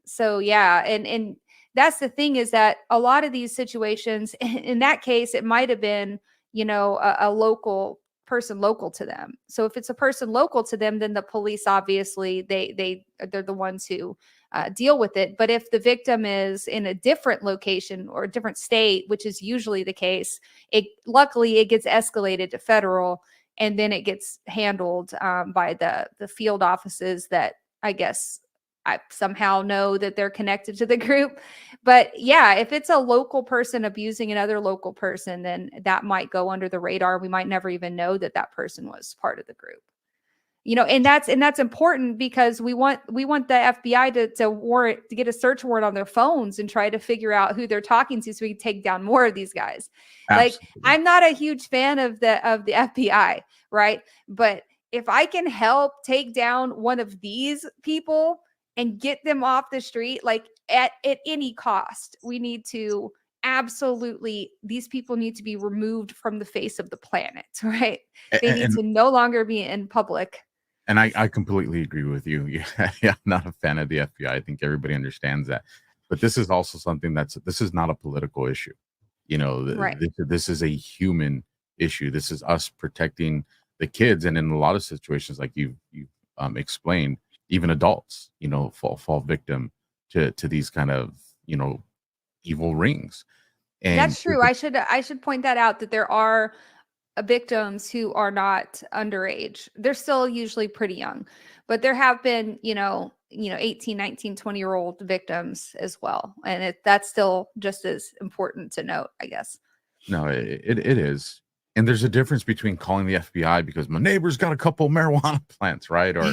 Speaker 5: So yeah, and that's the thing, is that a lot of these situations, in that case, it might have been, a local person local to them. So if it's a person local to them, then the police, obviously, they're the ones who deal with it. But if the victim is in a different location or a different state, which is usually the case, luckily it gets escalated to federal, and then it gets handled by the field offices that, I guess, I somehow know that they're connected to the group. But yeah, if it's a local person abusing another local person, then that might go under the radar. We might never even know that that person was part of the group. And that's important, because we want the FBI to get a search warrant on their phones and try to figure out who they're talking to, so we can take down more of these guys.
Speaker 1: Absolutely.
Speaker 5: Like, I'm not a huge fan of the FBI, right? But if I can help take down one of these people and get them off the street, like at any cost, we need to absolutely, these people need to be removed from the face of the planet, right? They need to no longer be in public.
Speaker 1: And I completely agree with you. Yeah, I'm not a fan of the FBI. I think everybody understands that. But this is also something this is not a political issue.
Speaker 5: Right.
Speaker 1: This is a human issue. This is us protecting the kids. And in a lot of situations, like you explained, even adults, fall victim to these kind of, evil rings. And
Speaker 5: that's true. I should point that out, that there are victims who are not underage. They're still usually pretty young, but there have been, 18, 19, 20-year-old victims as well. And that's still just as important to note, I guess.
Speaker 1: No, it is. And there's a difference between calling the FBI because my neighbor's got a couple marijuana plants, right? Or,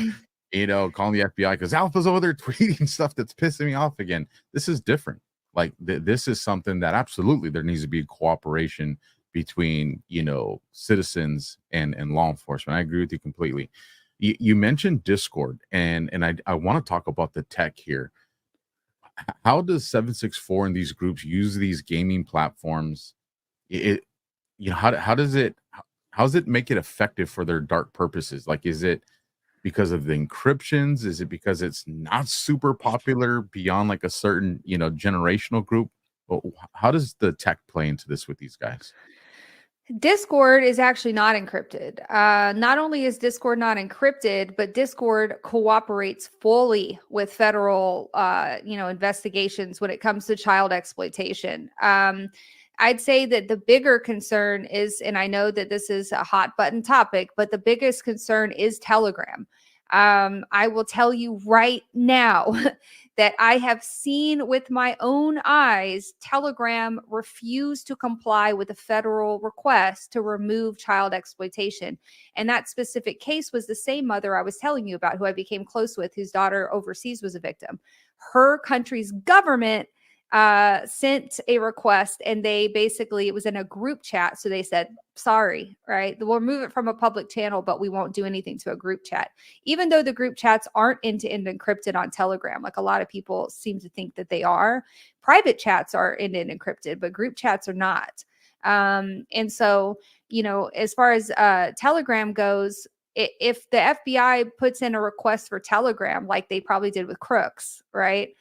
Speaker 1: calling the FBI because Alpha's over there tweeting stuff that's pissing me off again. This is different. Like this is something that absolutely there needs to be cooperation between, citizens and law enforcement. I agree with you completely. You mentioned Discord, and I want to talk about the tech here. How does 764 and these groups use these gaming platforms? How does it make it effective for their dark purposes? Like, is it because of the encryptions? Is it because it's not super popular beyond like a certain, generational group? How does the tech play into this with these guys?
Speaker 5: Discord is actually not encrypted. Not only is Discord not encrypted, but Discord cooperates fully with federal, investigations when it comes to child exploitation. I'd say that the bigger concern is, and I know that this is a hot button topic, but the biggest concern is Telegram. I will tell you right now that I have seen with my own eyes Telegram refuse to comply with a federal request to remove child exploitation. And that specific case was the same mother I was telling you about, who I became close with, whose daughter overseas was a victim. Her country's government sent a request, and it was in a group chat. So they said, sorry, right? We'll remove it from a public channel, but we won't do anything to a group chat, even though the group chats aren't end-to-end encrypted on Telegram. Like a lot of people seem to think that they are. Private chats are end-to-end encrypted, but group chats are not. And so, as far as Telegram goes, if the FBI puts in a request for Telegram, like they probably did with Crooks, right?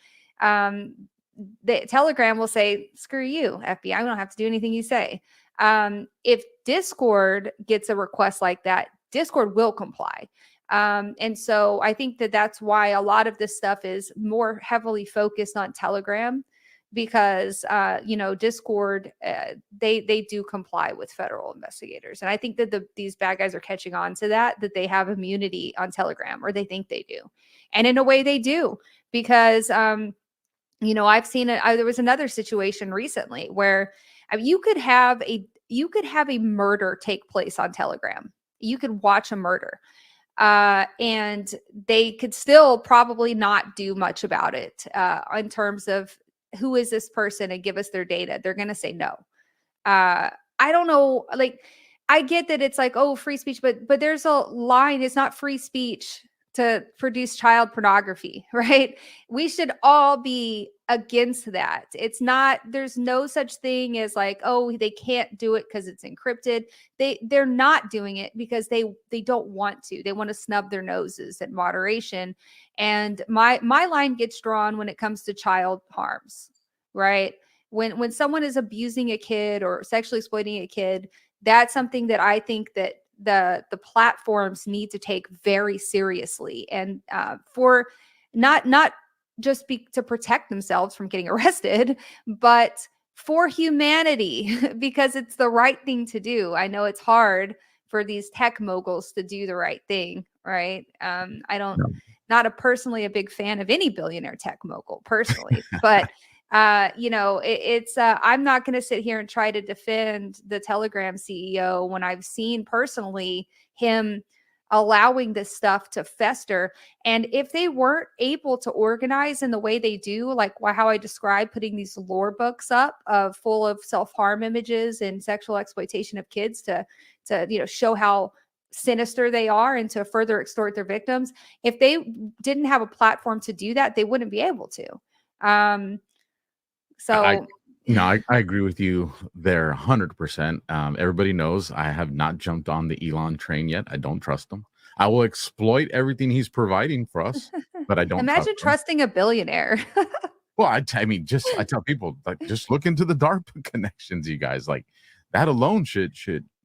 Speaker 5: The Telegram will say, screw you, FBI, we don't have to do anything you say. If Discord gets a request like that, Discord will comply. And so I think that that's why a lot of this stuff is more heavily focused on Telegram, because, Discord, they do comply with federal investigators. And I think that these bad guys are catching on to that they have immunity on Telegram, or they think they do. And in a way they do, because, I've seen it. There was another situation recently where you could have a murder take place on Telegram. You could watch a murder, and they could still probably not do much about it in terms of who is this person and give us their data. They're going to say no. I don't know. Like, I get that it's like, oh, free speech, but there's a line. It's not free speech produce child pornography, right? We should all be against that. It's not, there's no such thing as like, oh, they can't do it because it's encrypted. They're not doing it because they don't want to. They want to snub their noses at moderation. And my line gets drawn when it comes to child harms, right? When someone is abusing a kid or sexually exploiting a kid, that's something that I think that the platforms need to take very seriously, and for not just to protect themselves from getting arrested, but for humanity, because it's the right thing to do. I know it's hard for these tech moguls to do the right thing, right? I don't, not personally a big fan of any billionaire tech mogul personally, but I'm not going to sit here and try to defend the Telegram CEO when I've seen personally him allowing this stuff to fester. And if they weren't able to organize in the way they do, like how I described putting these lore books up full of self-harm images and sexual exploitation of kids to show how sinister they are and to further extort their victims, if they didn't have a platform to do that, they wouldn't be able to. So
Speaker 1: I agree with you there 100%. Everybody knows I have not jumped on the Elon train yet. I don't trust him. I will exploit everything he's providing for us, but I don't
Speaker 5: imagine trusting a billionaire.
Speaker 1: Well, I tell people, like, just look into the DARPA connections, you guys. Like, that alone should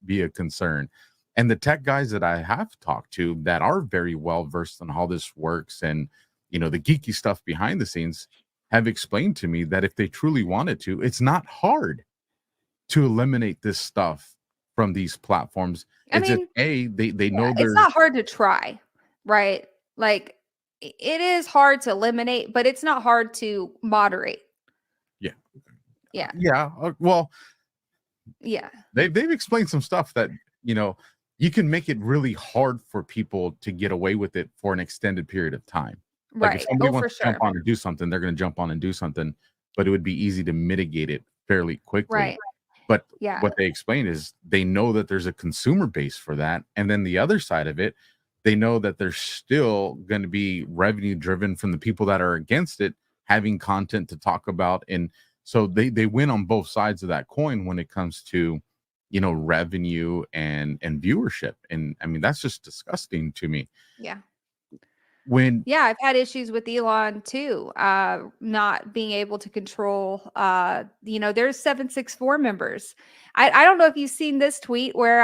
Speaker 1: be a concern. And the tech guys that I have talked to that are very well versed on how this works and, the geeky stuff behind the scenes, have explained to me that if they truly wanted to, it's not hard to eliminate this stuff from these platforms. They know
Speaker 5: it's not hard to try, right? Like, it is hard to eliminate, but it's not hard to moderate.
Speaker 1: They've explained some stuff that you can make it really hard for people to get away with it for an extended period of time. Like, if somebody wants to jump on and do something, they're going to jump on and do something, but it would be easy to mitigate it fairly quickly.
Speaker 5: Right.
Speaker 1: But what they explain is they know that there's a consumer base for that. And then the other side of it, they know that there's still going to be revenue driven from the people that are against it, having content to talk about. And so they win on both sides of that coin when it comes to, revenue and viewership. And I mean, that's just disgusting to me.
Speaker 5: Yeah.
Speaker 1: I've
Speaker 5: had issues with Elon too, not being able to control, there's 764 members. I don't know if you've seen this tweet where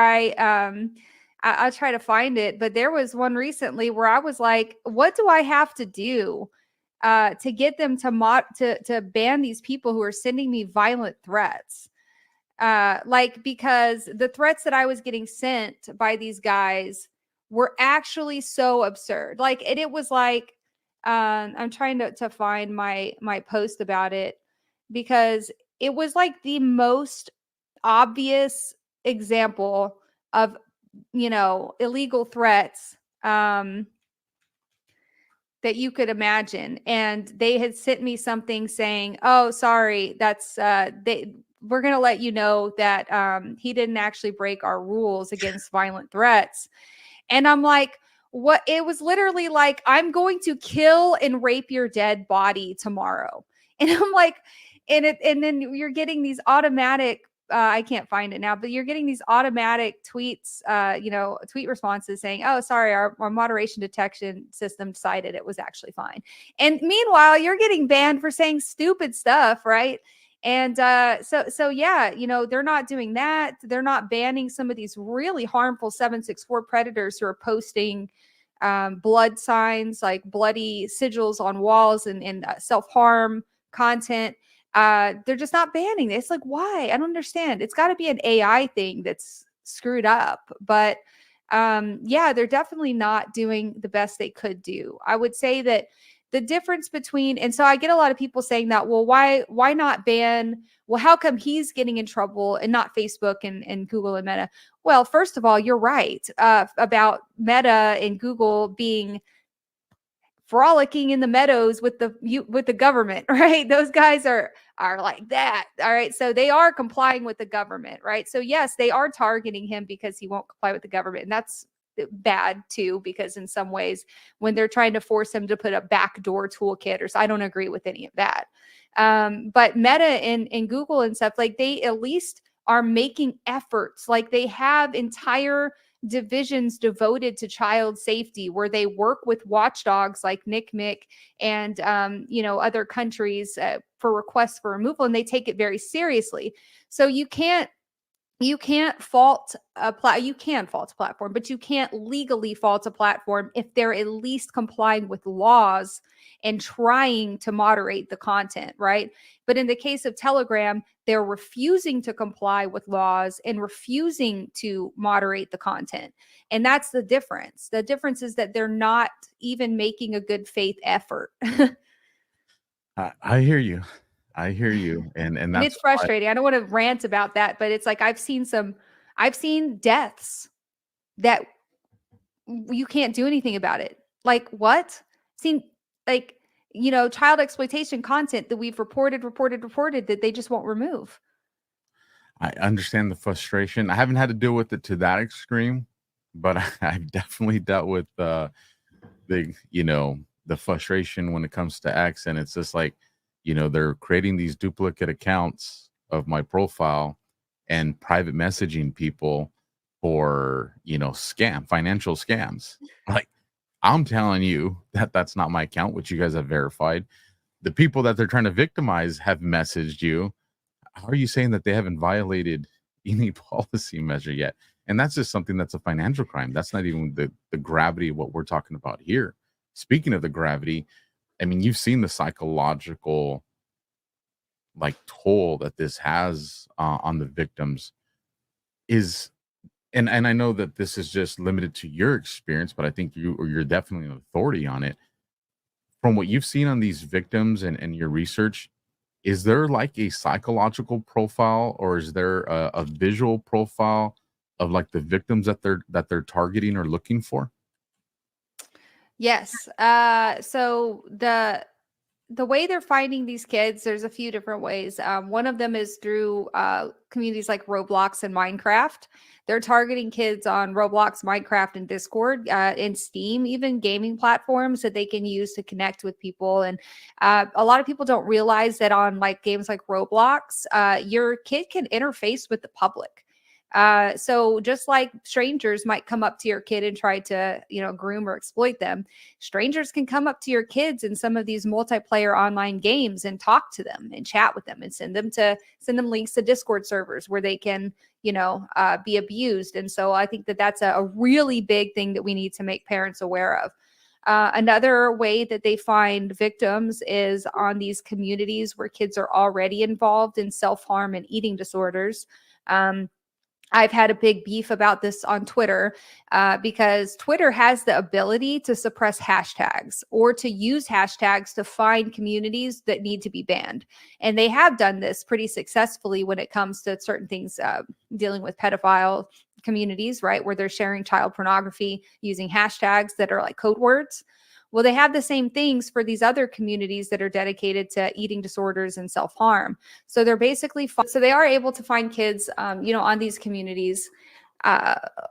Speaker 5: I'll try to find it, but there was one recently where I was like, what do I have to do to get them to ban these people who are sending me violent threats? Because the threats that I was getting sent by these guys were actually so absurd. Like, it was like, I'm trying to find my post about it, because it was like the most obvious example of, illegal threats, that you could imagine. And they had sent me something saying, oh, sorry, that's, we're going to let you know that, he didn't actually break our rules against violent threats. And I'm like, what? It was literally like, I'm going to kill and rape your dead body tomorrow. And I'm like, and then you're getting these automatic, I can't find it now, but you're getting these automatic tweets, tweet responses saying, oh, sorry, our moderation detection system decided it was actually fine. And meanwhile, you're getting banned for saying stupid stuff, right? And so yeah, they're not doing that. They're not banning some of these really harmful 764 predators who are posting blood signs, like bloody sigils on walls and self-harm content. They're just not banning this. Like, why? I don't understand. It's got to be an AI thing that's screwed up. But they're definitely not doing the best they could do. I would say that the difference between, and so I get a lot of people saying that, well, why not ban? Well, how come he's getting in trouble and not Facebook and Google and Meta? Well, first of all, you're right about Meta and Google being frolicking in the meadows with the government, right? Those guys are like that. All right. So they are complying with the government, right? So yes, they are targeting him because he won't comply with the government. And that's bad too, because in some ways, when they're trying to force them to put a backdoor toolkit, or so, I don't agree with any of that. But Meta and Google and stuff, like, they at least are making efforts. Like, they have entire divisions devoted to child safety where they work with watchdogs like NCMEC and other countries for requests for removal, and they take it very seriously. So you can't fault you can fault a platform, but you can't legally fault a platform if they're at least complying with laws and trying to moderate the content, right? But in the case of Telegram, they're refusing to comply with laws and refusing to moderate the content. And that's the difference. The difference is that they're not even making a good faith effort.
Speaker 1: I hear you. I hear you. And
Speaker 5: And
Speaker 1: that's
Speaker 5: it's frustrating. I don't want to rant about that, but it's like I've seen deaths that you can't do anything about it. Like, what? Seen, like, child exploitation content that we've reported that they just won't remove.
Speaker 1: I understand the frustration. I haven't had to deal with it to that extreme, but I've definitely dealt with the frustration when it comes to X. And it's just like, they're creating these duplicate accounts of my profile and private messaging people for, financial scams. Like, I'm telling you that that's not my account, which you guys have verified. The people that they're trying to victimize have messaged you. How are you saying that they haven't violated any policy measure yet? And that's just something that's a financial crime. That's not even the gravity of what we're talking about here. Speaking of the gravity, I mean, you've seen the psychological toll that this has on the victims. And I know that this is just limited to your experience, but I think you're definitely an authority on it. From what you've seen on these victims and your research, is there like a psychological profile, or is there a visual profile of like the victims that they're targeting or looking for?
Speaker 5: Yes. So the way they're finding these kids, there's a few different ways. One of them is through communities like Roblox and Minecraft. They're targeting kids on Roblox, Minecraft, and Discord, and Steam, even gaming platforms that they can use to connect with people. And a lot of people don't realize that on like games like Roblox, your kid can interface with the public. So just like strangers might come up to your kid and try to, groom or exploit them, strangers can come up to your kids in some of these multiplayer online games and talk to them and chat with them and send them links to Discord servers where they can, be abused. And so I think that that's a really big thing that we need to make parents aware of. Another way that they find victims is on these communities where kids are already involved in self-harm and eating disorders. I've had a big beef about this on Twitter because Twitter has the ability to suppress hashtags or to use hashtags to find communities that need to be banned. And they have done this pretty successfully when it comes to certain things dealing with pedophile communities, right? Where they're sharing child pornography using hashtags that are like code words. Well, they have the same things for these other communities that are dedicated to eating disorders and self-harm. So they're basically, so they are able to find kids, on these communities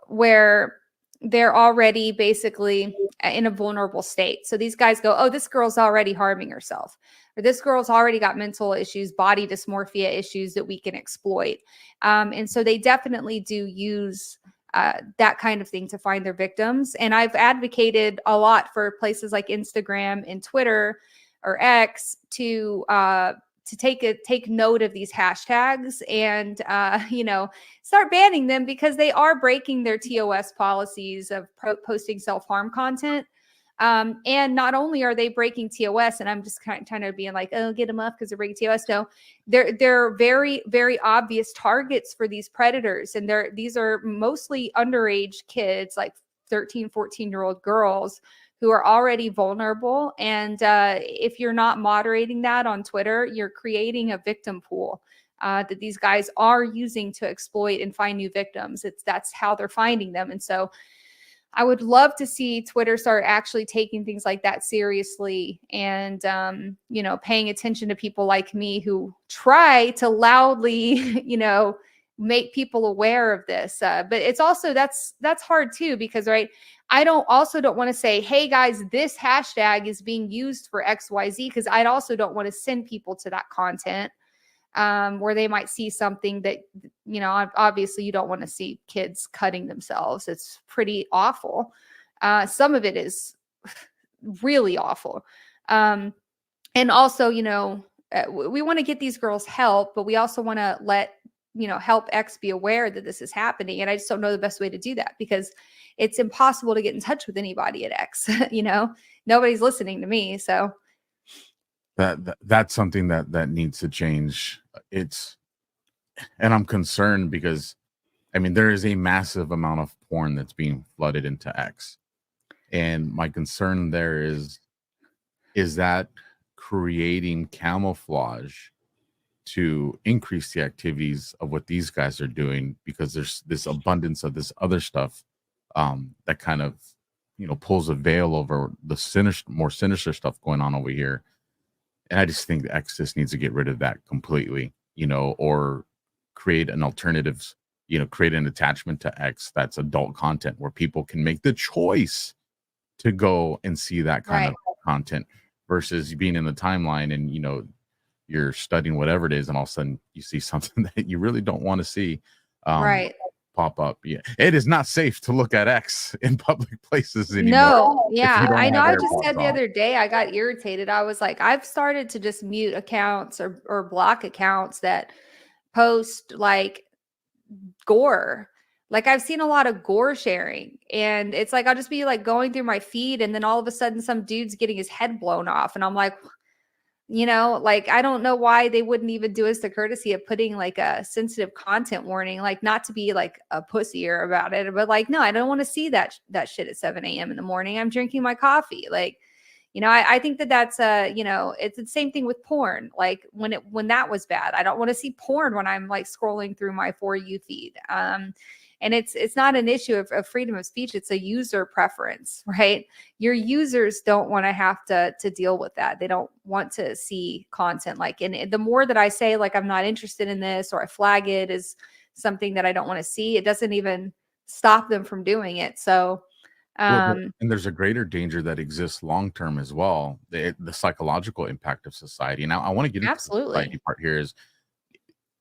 Speaker 5: where they're already basically in a vulnerable state. So these guys go, oh, this girl's already harming herself, or this girl's already got mental issues, body dysmorphia issues that we can exploit. And so they definitely do use that kind of thing to find their victims. And I've advocated a lot for places like Instagram and Twitter or X to take note of these hashtags and start banning them, because they are breaking their TOS policies of posting self-harm content. And not only are they breaking TOS, and I'm just kind of being like, oh, get them up because they're breaking TOS. No, they're very, very obvious targets for these predators. And these are mostly underage kids, like 13, 14-year-old girls who are already vulnerable. And if you're not moderating that on Twitter, you're creating a victim pool that these guys are using to exploit and find new victims. That's how they're finding them. And so I would love to see Twitter start actually taking things like that seriously and, paying attention to people like me who try to loudly, make people aware of this. But it's also, that's hard too, because, right, I don't want to say, hey guys, this hashtag is being used for XYZ, because I also don't want to send people to that content where they might see something that, obviously you don't want to see kids cutting themselves. It's pretty awful. Some of it is really awful. And also, we want to get these girls help, but we also want to let, Help X be aware that this is happening. And I just don't know the best way to do that, because it's impossible to get in touch with anybody at X. Nobody's listening to me. So
Speaker 1: that's something that needs to change. And I'm concerned because, I mean, there is a massive amount of porn that's being flooded into X. And my concern there is that creating camouflage to increase the activities of what these guys are doing, because there's this abundance of this other stuff that kind of, pulls a veil over the more sinister stuff going on over here. And I just think the X just needs to get rid of that completely, or create an alternative, create an attachment to X that's adult content where people can make the choice to go and see that kind of content, versus being in the timeline and, you're studying whatever it is, and all of a sudden you see something that you really don't want to see pop up. Yeah, it is not safe to look at X in public places anymore.
Speaker 5: No, yeah, I know. I just said the other day, I got irritated. I was like, I've started to just mute accounts or block accounts that post like gore. Like, I've seen a lot of gore sharing, and it's like, I'll just be like going through my feed, and then all of a sudden some dude's getting his head blown off. And I'm like, like, I don't know why they wouldn't even do us the courtesy of putting like a sensitive content warning, like, not to be like a pussier about it, but like, no, I don't want to see that shit at 7 a.m. in the morning. I'm drinking my coffee. Like, I think that's it's the same thing with porn. Like, when that was bad, I don't want to see porn when I'm like scrolling through my For You feed. And it's not an issue of freedom of speech. It's a user preference, right? Your users don't want to have to deal with that. They don't want to see content like, and the more that I say, like, I'm not interested in this, or I flag it as something that I don't want to see, it doesn't even stop them from doing it. So,
Speaker 1: and there's a greater danger that exists long-term as well, the psychological impact of society. Now, I want to get into the society part here. Is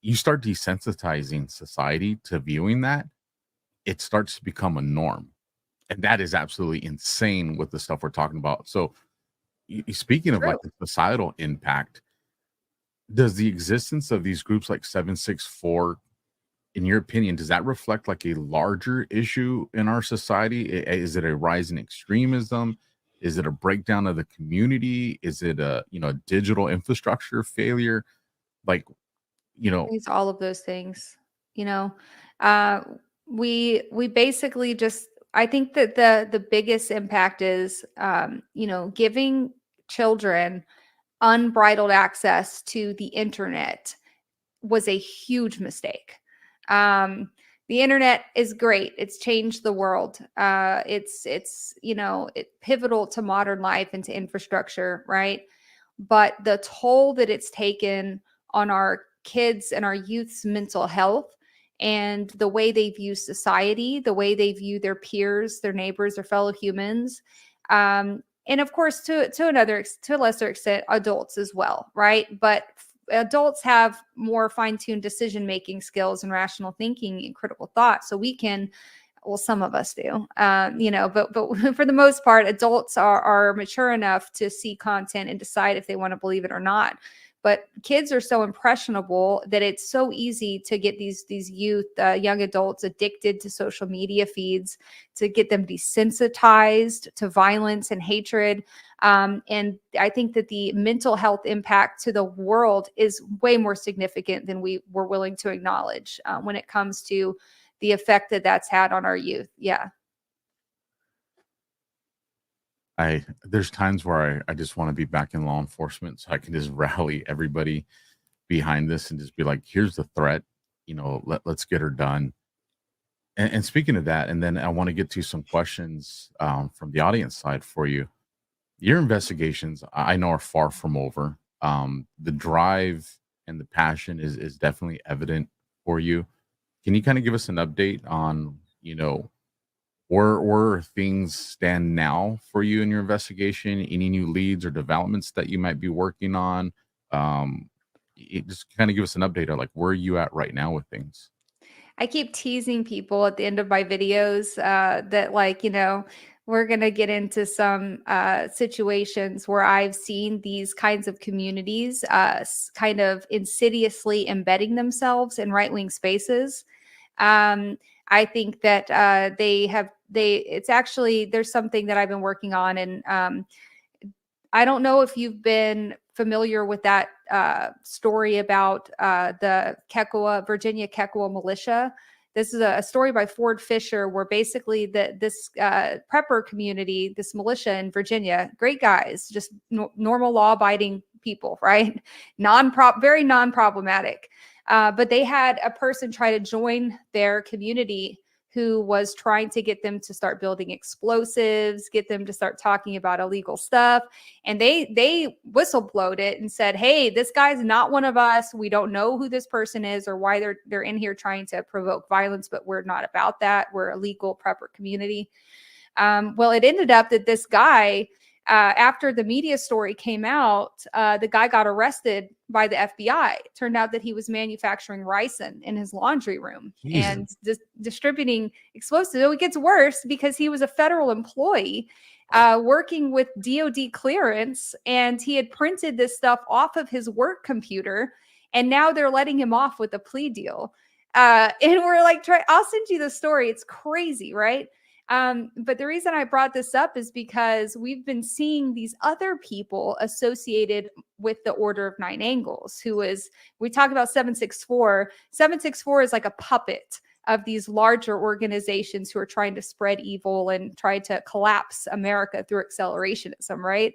Speaker 1: you start desensitizing society to viewing that, it starts to become a norm. And that is absolutely insane with the stuff we're talking about. So speaking of like the societal impact, does the existence of these groups like 764, in your opinion, does that reflect like a larger issue in our society? Is it a rise in extremism? Is it a breakdown of the community? Is it a, digital infrastructure failure? Like,
Speaker 5: it's all of those things, we basically just, I think that the biggest impact is, giving children unbridled access to the internet was a huge mistake. The internet is great. It's changed the world. It's pivotal to modern life and to infrastructure, right? But the toll that it's taken on our kids and our youth's mental health, and the way they view society, the way they view their peers, their neighbors, their fellow humans, and of course, to a lesser extent, adults as well, right? But adults have more fine-tuned decision-making skills and rational thinking and critical thought, so we can. Well, some of us do, but for the most part, adults are mature enough to see content and decide if they want to believe it or not. But kids are so impressionable that it's so easy to get these youth, young adults addicted to social media feeds, to get them desensitized to violence and hatred. And I think that the mental health impact to the world is way more significant than we were willing to acknowledge when it comes to the effect that that's had on our youth. Yeah.
Speaker 1: There's times where I just want to be back in law enforcement so I can just rally everybody behind this and just be like, here's the threat, let's get her done. And speaking of that, and then I want to get to some questions from the audience side for you. Your investigations, I know, are far from over. The drive and the passion is definitely evident for you. Can you kind of give us an update on, where things stand now for you in your investigation? Any new leads or developments that you might be working on? Just kind of give us an update on like where are you at right now with things?
Speaker 5: I keep teasing people at the end of my videos that, like, we're going to get into some situations where I've seen these kinds of communities kind of insidiously embedding themselves in right-wing spaces. I think that it's actually, there's something that I've been working on, and I don't know if you've been familiar with that story about the Virginia Kekwa militia. This is a story by Ford Fisher, where basically this prepper community, this militia in Virginia, great guys, just normal law-abiding people, right? Very non-problematic. But they had a person try to join their community who was trying to get them to start building explosives, get them to start talking about illegal stuff. And they whistleblowed it and said, hey, this guy's not one of us. We don't know who this person is or why they're in here trying to provoke violence, but we're not about that. We're a legal prepper community. Well, it ended up that this guy, after the media story came out, the guy got arrested by the FBI. It turned out that he was manufacturing ricin in his laundry room and distributing explosives. So it gets worse because he was a federal employee working with DOD clearance, and he had printed this stuff off of his work computer, and now they're letting him off with a plea deal. And we're like, I'll send you the story. It's crazy, right? But the reason I brought this up is because we've been seeing these other people associated with the Order of Nine Angles, we talk about 764. 764 is like a puppet of these larger organizations who are trying to spread evil and try to collapse America through accelerationism, right?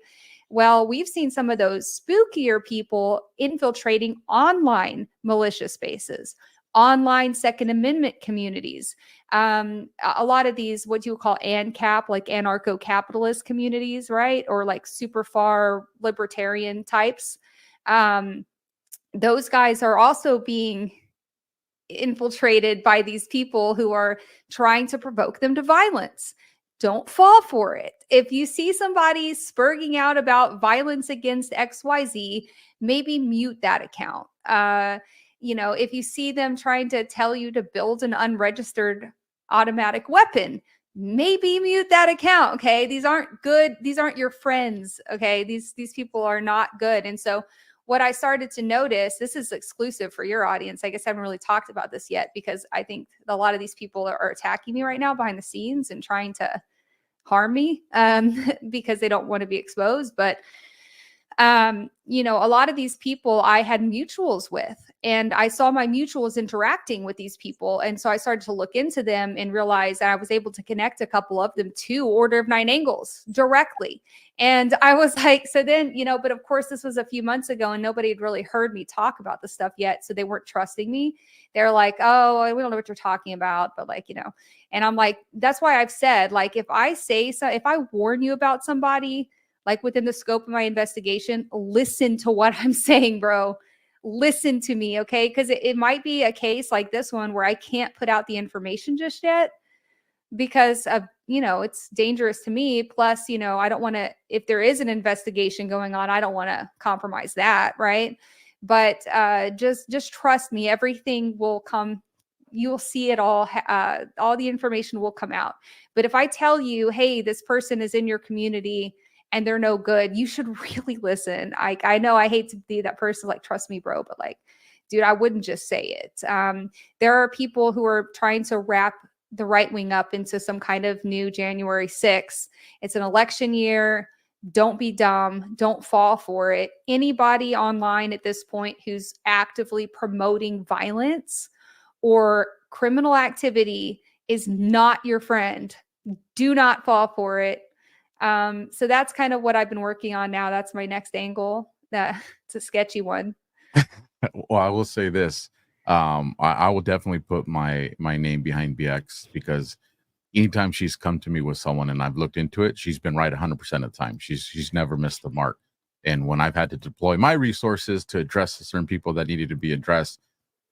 Speaker 5: Well, we've seen some of those spookier people infiltrating online militia spaces, online Second Amendment communities. A lot of these, what you would call ANCAP, like anarcho-capitalist communities, right? Or like super far libertarian types. Those guys are also being infiltrated by these people who are trying to provoke them to violence. Don't fall for it. If you see somebody spurging out about violence against XYZ, maybe mute that account. If you see them trying to tell you to build an unregistered automatic weapon, maybe mute that account. Okay. These aren't good. These aren't your friends. Okay. These people are not good. And so what I started to notice, this is exclusive for your audience. I guess I haven't really talked about this yet because I think a lot of these people are attacking me right now behind the scenes and trying to harm me because they don't want to be exposed. But a lot of these people I had mutuals with, and I saw my mutuals interacting with these people. And so I started to look into them and realize that I was able to connect a couple of them to Order of Nine Angles directly. And I was like, so then, but of course this was a few months ago and nobody had really heard me talk about the stuff yet. So they weren't trusting me. They're like, oh, we don't know what you're talking about. But and I'm like, that's why I've said, like, if I warn you about somebody, like within the scope of my investigation, listen to what I'm saying, bro. Listen to me, okay? Because it might be a case like this one where I can't put out the information just yet because of, it's dangerous to me. Plus, I don't want to, if there is an investigation going on, I don't want to compromise that, right? But just trust me, everything will come. You'll see it all. All the information will come out. But if I tell you, hey, this person is in your community and they're no good, you should really listen. I know I hate to be that person, like, trust me, bro, but like, dude, I wouldn't just say it. There are people who are trying to wrap the right wing up into some kind of new January 6th. It's an election year. Don't be dumb. Don't fall for it. Anybody online at this point who's actively promoting violence or criminal activity is not your friend. Do not fall for it. So that's kind of what I've been working on now. That's my next angle. It's a sketchy one.
Speaker 1: Well, I will say this. I will definitely put my name behind BX because anytime she's come to me with someone and I've looked into it, she's been right 100% of the time. She's never missed the mark. And when I've had to deploy my resources to address certain people that needed to be addressed,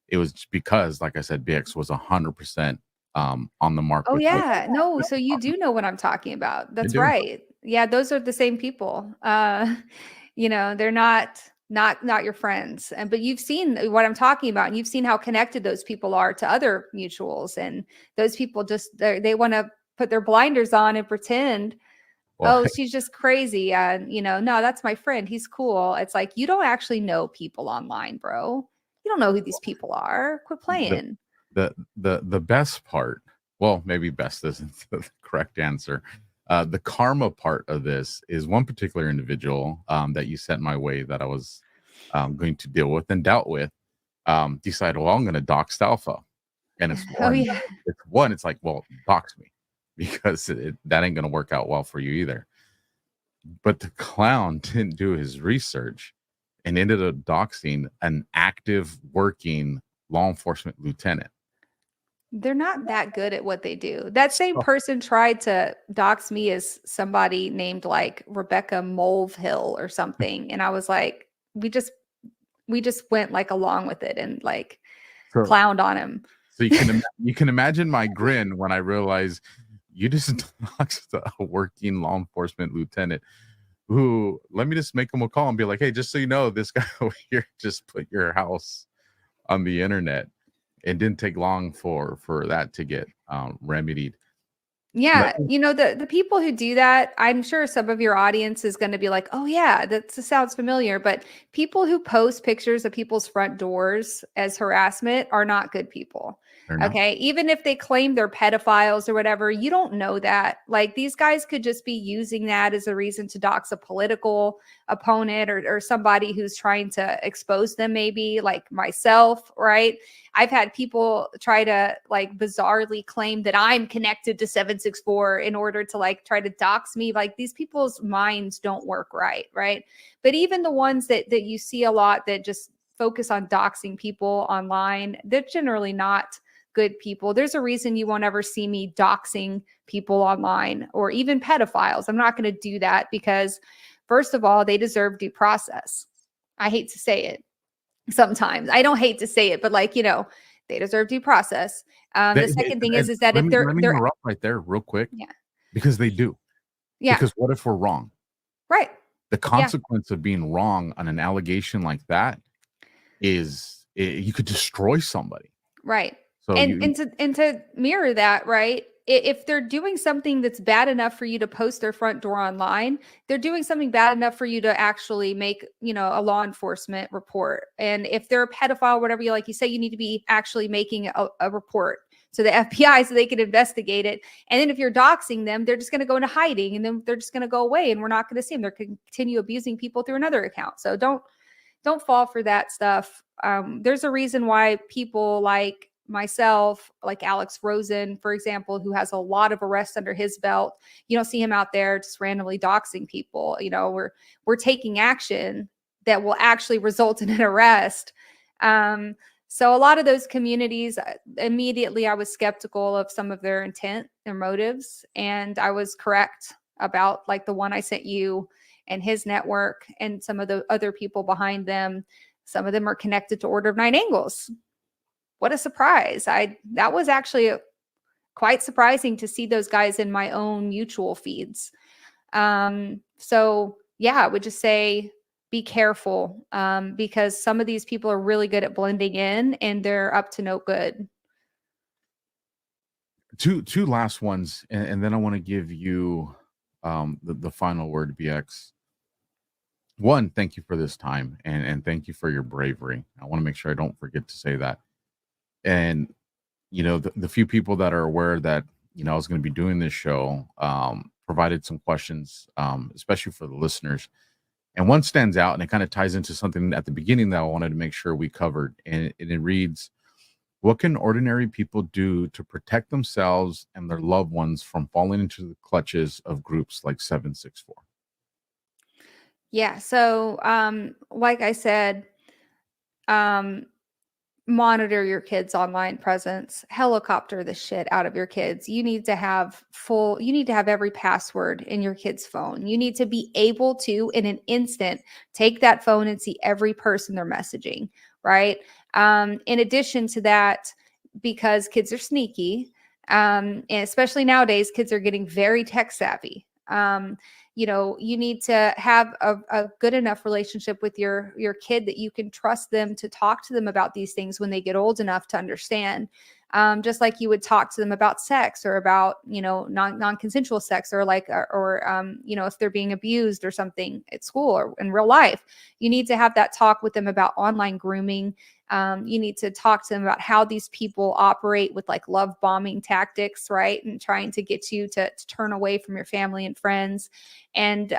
Speaker 1: it was because, like I said, BX was 100% on the mark
Speaker 5: Oh,
Speaker 1: with
Speaker 5: yeah. No, so you do know what I'm talking about.
Speaker 1: I
Speaker 5: That's
Speaker 1: do.
Speaker 5: right. Yeah, those are the same people. They're not your friends. But you've seen what I'm talking about, and you've seen how connected those people are to other mutuals, and those people just they want to put their blinders on and pretend,
Speaker 1: Well,
Speaker 5: oh, she's just crazy. No, that's my friend. He's cool. It's like, you don't actually know people online, bro. You don't know who these people are. Quit
Speaker 1: the
Speaker 5: playing.
Speaker 1: the best part, well, maybe best isn't the correct answer. The karma part of this is one particular individual that you sent my way that I was going to deal with and dealt with. Decided, well, I'm going to dox Alpha, and it's
Speaker 5: Oh,
Speaker 1: one.
Speaker 5: yeah.
Speaker 1: It's like, well, dox me because that ain't going to work out well for you either. But the clown didn't do his research and ended up doxing an active working law enforcement lieutenant.
Speaker 5: They're not that good at what they do. That same person tried to dox me as somebody named like Rebecca Mulvihill or something. And I was like, we just went like along with it and like
Speaker 1: So,
Speaker 5: clowned on him.
Speaker 1: so you can imagine my grin when I realized you just doxed a working law enforcement lieutenant who, let me just make him a call and be like, hey, just so you know, this guy over here just put your house on the internet. It didn't take long for that to get remedied.
Speaker 5: Yeah, the people who do that, I'm sure some of your audience is going to be like, "Oh yeah, that sounds familiar." But people who post pictures of people's front doors as harassment are not good people.
Speaker 1: They're not.
Speaker 5: Okay, even if they claim they're pedophiles or whatever, you don't know that. Like, these guys could just be using that as a reason to dox a political opponent or somebody who's trying to expose them, maybe like myself, right? I've had people try to like bizarrely claim that I'm connected to 764 in order to like try to dox me. Like, these people's minds don't work right, right? But even the ones that you see a lot that just focus on doxing people online, they're generally not good people. There's a reason you won't ever see me doxing people online or even pedophiles. I'm not going to do that because, first of all, they deserve due process. I hate to say it. Sometimes I don't hate to say it, but they deserve due process. The second thing is that
Speaker 1: let
Speaker 5: if
Speaker 1: me
Speaker 5: they're
Speaker 1: interrupt right there real quick.
Speaker 5: yeah,
Speaker 1: Because they do.
Speaker 5: yeah,
Speaker 1: Because what if we're wrong?
Speaker 5: right,
Speaker 1: The consequence of being wrong on an allegation like that is you could destroy somebody.
Speaker 5: right.
Speaker 1: So
Speaker 5: And to mirror that, right? If they're doing something that's bad enough for you to post their front door online, they're doing something bad enough for you to actually make, a law enforcement report. And if they're a pedophile, whatever you say, you need to be actually making a report to the FBI so they can investigate it. And then if you're doxing them, they're just going to go into hiding, and then they're just going to go away, and we're not going to see them. They're going to continue abusing people through another account. So don't fall for that stuff. There's a reason why people like myself, like Alex Rosen, for example, who has a lot of arrests under his belt, you don't see him out there just randomly doxing people. We're taking action that will actually result in an arrest. So a lot of those communities, immediately I was skeptical of some of their intent, their motives, and I was correct about like the one I sent you and his network and some of the other people behind them. Some of them are connected to Order of Nine Angles. What a surprise. That was actually quite surprising to see those guys in my own mutual feeds. So yeah, I would just say be careful because some of these people are really good at blending in and they're up to no good.
Speaker 1: two last ones, and then I want to give you the final word, BX. One, thank you for this time, and thank you for your bravery. I want to make sure I don't forget to say that. And the few people that are aware that I was going to be doing this show provided some questions, especially for the listeners. And one stands out, and it kind of ties into something at the beginning that I wanted to make sure we covered. And it reads, what can ordinary people do to protect themselves and their loved ones from falling into the clutches of groups like 764?
Speaker 5: Yeah. So, like I said, monitor your kids' online presence, helicopter the shit out of your kids. You need to have every password in your kid's phone. You need to be able to, in an instant, take that phone and see every person they're messaging, right? In addition to that, because kids are sneaky, and especially nowadays, kids are getting very tech savvy. You need to have a good enough relationship with your kid that you can trust them to talk to them about these things when they get old enough to understand. Just like you would talk to them about sex or about, non-consensual sex, or if they're being abused or something at school or in real life, you need to have that talk with them about online grooming. You need to talk to them about how these people operate with like love bombing tactics, right? And trying to get you to turn away from your family and friends. And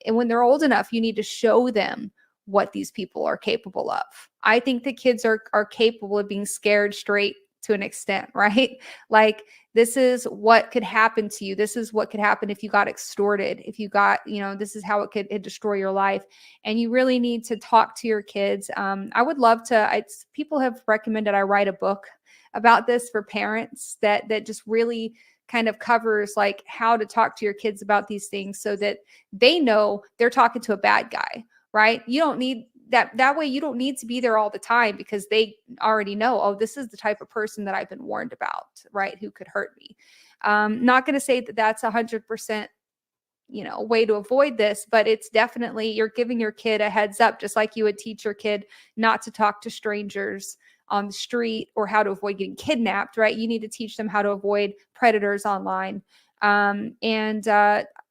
Speaker 5: when they're old enough, you need to show them what these people are capable of. I think the kids are capable of being scared straight to an extent, right? Like, this is what could happen to you. This is what could happen if you got extorted, if you got, this is how it could destroy your life. And you really need to talk to your kids. I would love to, people have recommended I write a book about this for parents that just really kind of covers like how to talk to your kids about these things so that they know they're talking to a bad guy, right? You don't need that way. You don't need to be there all the time because they already know, oh, this is the type of person that I've been warned about, right? Who could hurt me. Not going to say that that's 100%, way to avoid this, but it's definitely, you're giving your kid a heads up, just like you would teach your kid not to talk to strangers on the street or how to avoid getting kidnapped, right? You need to teach them how to avoid predators online.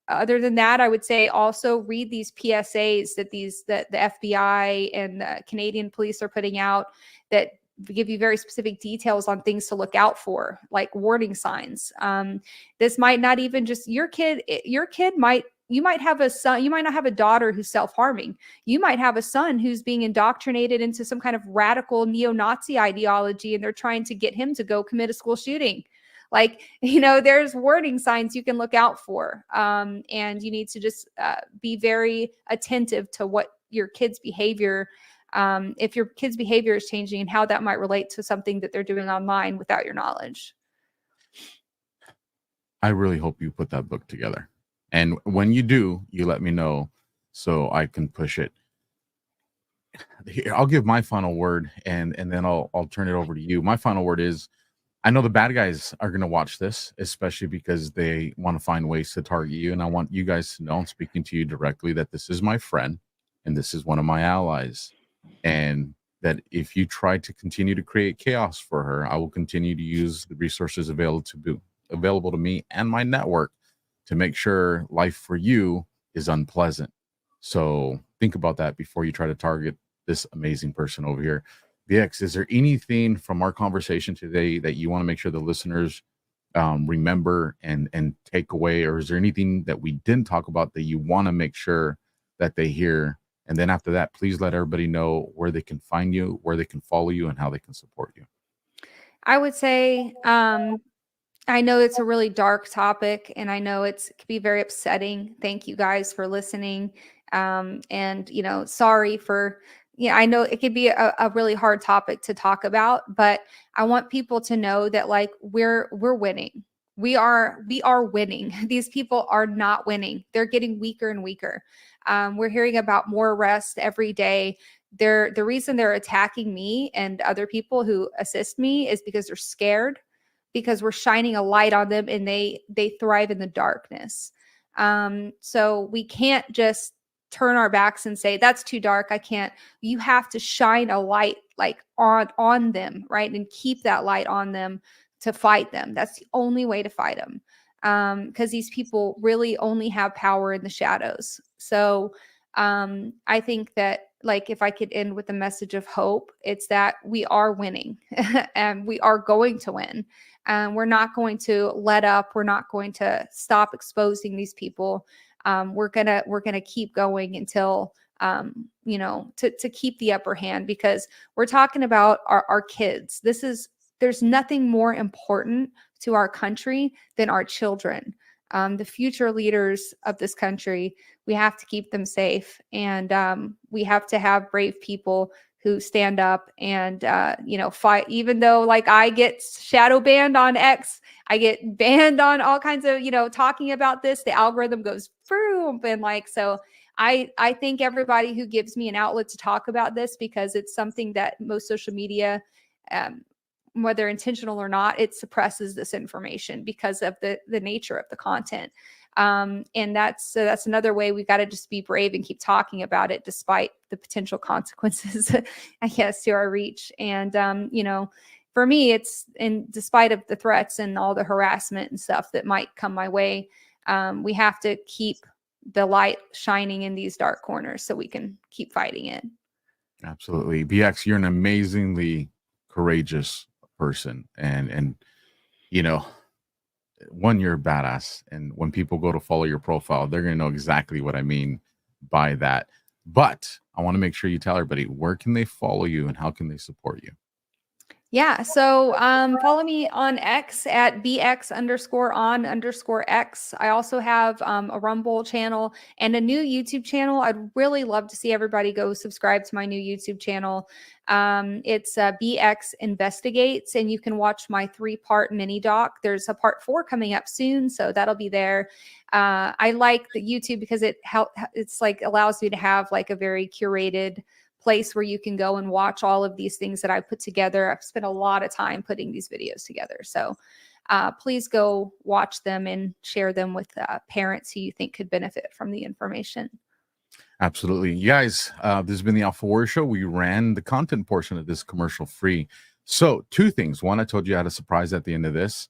Speaker 5: Other than that, I would say also read these PSAs that the FBI and the Canadian police are putting out that give you very specific details on things to look out for, like warning signs. This might not even just your kid might, you might have a son, you might not have a daughter who's self-harming. You might have a son who's being indoctrinated into some kind of radical neo-Nazi ideology, and they're trying to get him to go commit a school shooting. Like, there's warning signs you can look out for. And you need to just be very attentive to what your kid's behavior, if your kid's behavior is changing and how that might relate to something that they're doing online without your knowledge.
Speaker 1: I really hope you put that book together. And when you do, you let me know so I can push it. Here, I'll give my final word and then I'll turn it over to you. My final word is, I know the bad guys are going to watch this, especially because they want to find ways to target you. And I want you guys to know, I'm speaking to you directly, that this is my friend and this is one of my allies. And that if you try to continue to create chaos for her, I will continue to use the resources available to me and my network to make sure life for you is unpleasant. So think about that before you try to target this amazing person over here. VX, is there anything from our conversation today that you want to make sure the listeners remember and take away? Or is there anything that we didn't talk about that you want to make sure that they hear? And then after that, please let everybody know where they can find you, where they can follow you, and how they can support you.
Speaker 5: I would say, I know it's a really dark topic, and I know it can be very upsetting. Thank you guys for listening. Sorry for, I know it could be a really hard topic to talk about, but I want people to know that like we're winning. We are winning. These people are not winning. They're getting weaker and weaker. We're hearing about more arrests every day. The reason they're attacking me and other people who assist me is because they're scared, because we're shining a light on them and they thrive in the darkness. So we can't just turn our backs and say, that's too dark, I can't. You have to shine a light like on them, right? And keep that light on them to fight them. That's the only way to fight them. Because these people really only have power in the shadows. So I think that, like, if I could end with a message of hope, it's that we are winning and we are going to win. We're not going to let up. We're not going to stop exposing these people. We're gonna keep going until to keep the upper hand, because we're talking about our kids. There's nothing more important to our country than our children. The future leaders of this country, we have to keep them safe, and we have to have brave people who stand up and fight. Even though, like, I get shadow banned on X, I get banned on all kinds of talking about this, the algorithm goes boom, and so I thank everybody who gives me an outlet to talk about this, because it's something that most social media, whether intentional or not, it suppresses this information because of the nature of the content. And that's another way we've got to just be brave and keep talking about it, despite the potential consequences, I guess, to our reach. And, you know, for me, it's in despite of the threats and all the harassment and stuff that might come my way, we have to keep the light shining in these dark corners so we can keep fighting it.
Speaker 1: Absolutely. BX, you're an amazingly courageous person. And you know, one, you're a badass. And when people go to follow your profile, they're going to know exactly what I mean by that. But I want to make sure you tell everybody, where can they follow you and how can they support you?
Speaker 5: Yeah. So follow me on X at BX_on_X. I also have a Rumble channel and a new YouTube channel. I'd really love to see everybody go subscribe to my new YouTube channel. It's BX Investigates, and you can watch my 3-part mini doc. There's a part 4 coming up soon, so that'll be there. I like the YouTube because it's like allows me to have like a very curated place where you can go and watch all of these things that I put together. I've spent a lot of time putting these videos together. So please go watch them and share them with parents who you think could benefit from the information.
Speaker 1: Absolutely. You guys, this has been the AlphaWarrior Show. We ran the content portion of this commercial free. So 2 things. One, I told you I had a surprise at the end of this.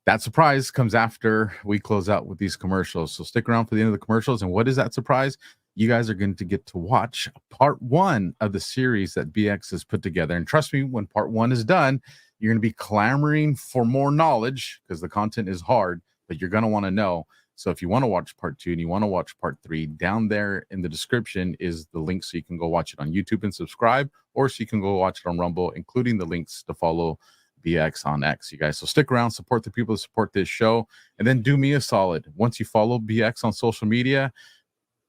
Speaker 1: That surprise comes after we close out with these commercials. So stick around for the end of the commercials. And what is that surprise? You guys are going to get to watch part 1 of the series that BX has put together. And trust me, when part 1 is done, you're going to be clamoring for more knowledge because the content is hard, but you're going to want to know. So if you want to watch part 2 and you want to watch part 3, down there in the description is the link so you can go watch it on YouTube and subscribe, or so you can go watch it on Rumble, including the links to follow BX on X, you guys. So stick around, support the people that support this show, and then do me a solid. Once you follow BX on social media,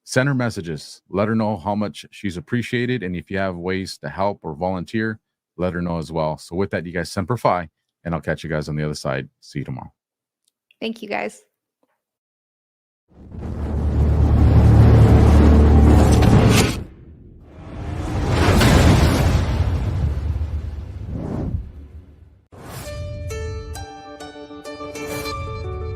Speaker 1: send her messages. Let her know how much she's appreciated. And if you have ways to help or volunteer, let her know as well. So with that, you guys, Semper Fi, and I'll catch you guys on the other side. See you tomorrow.
Speaker 5: Thank you, guys.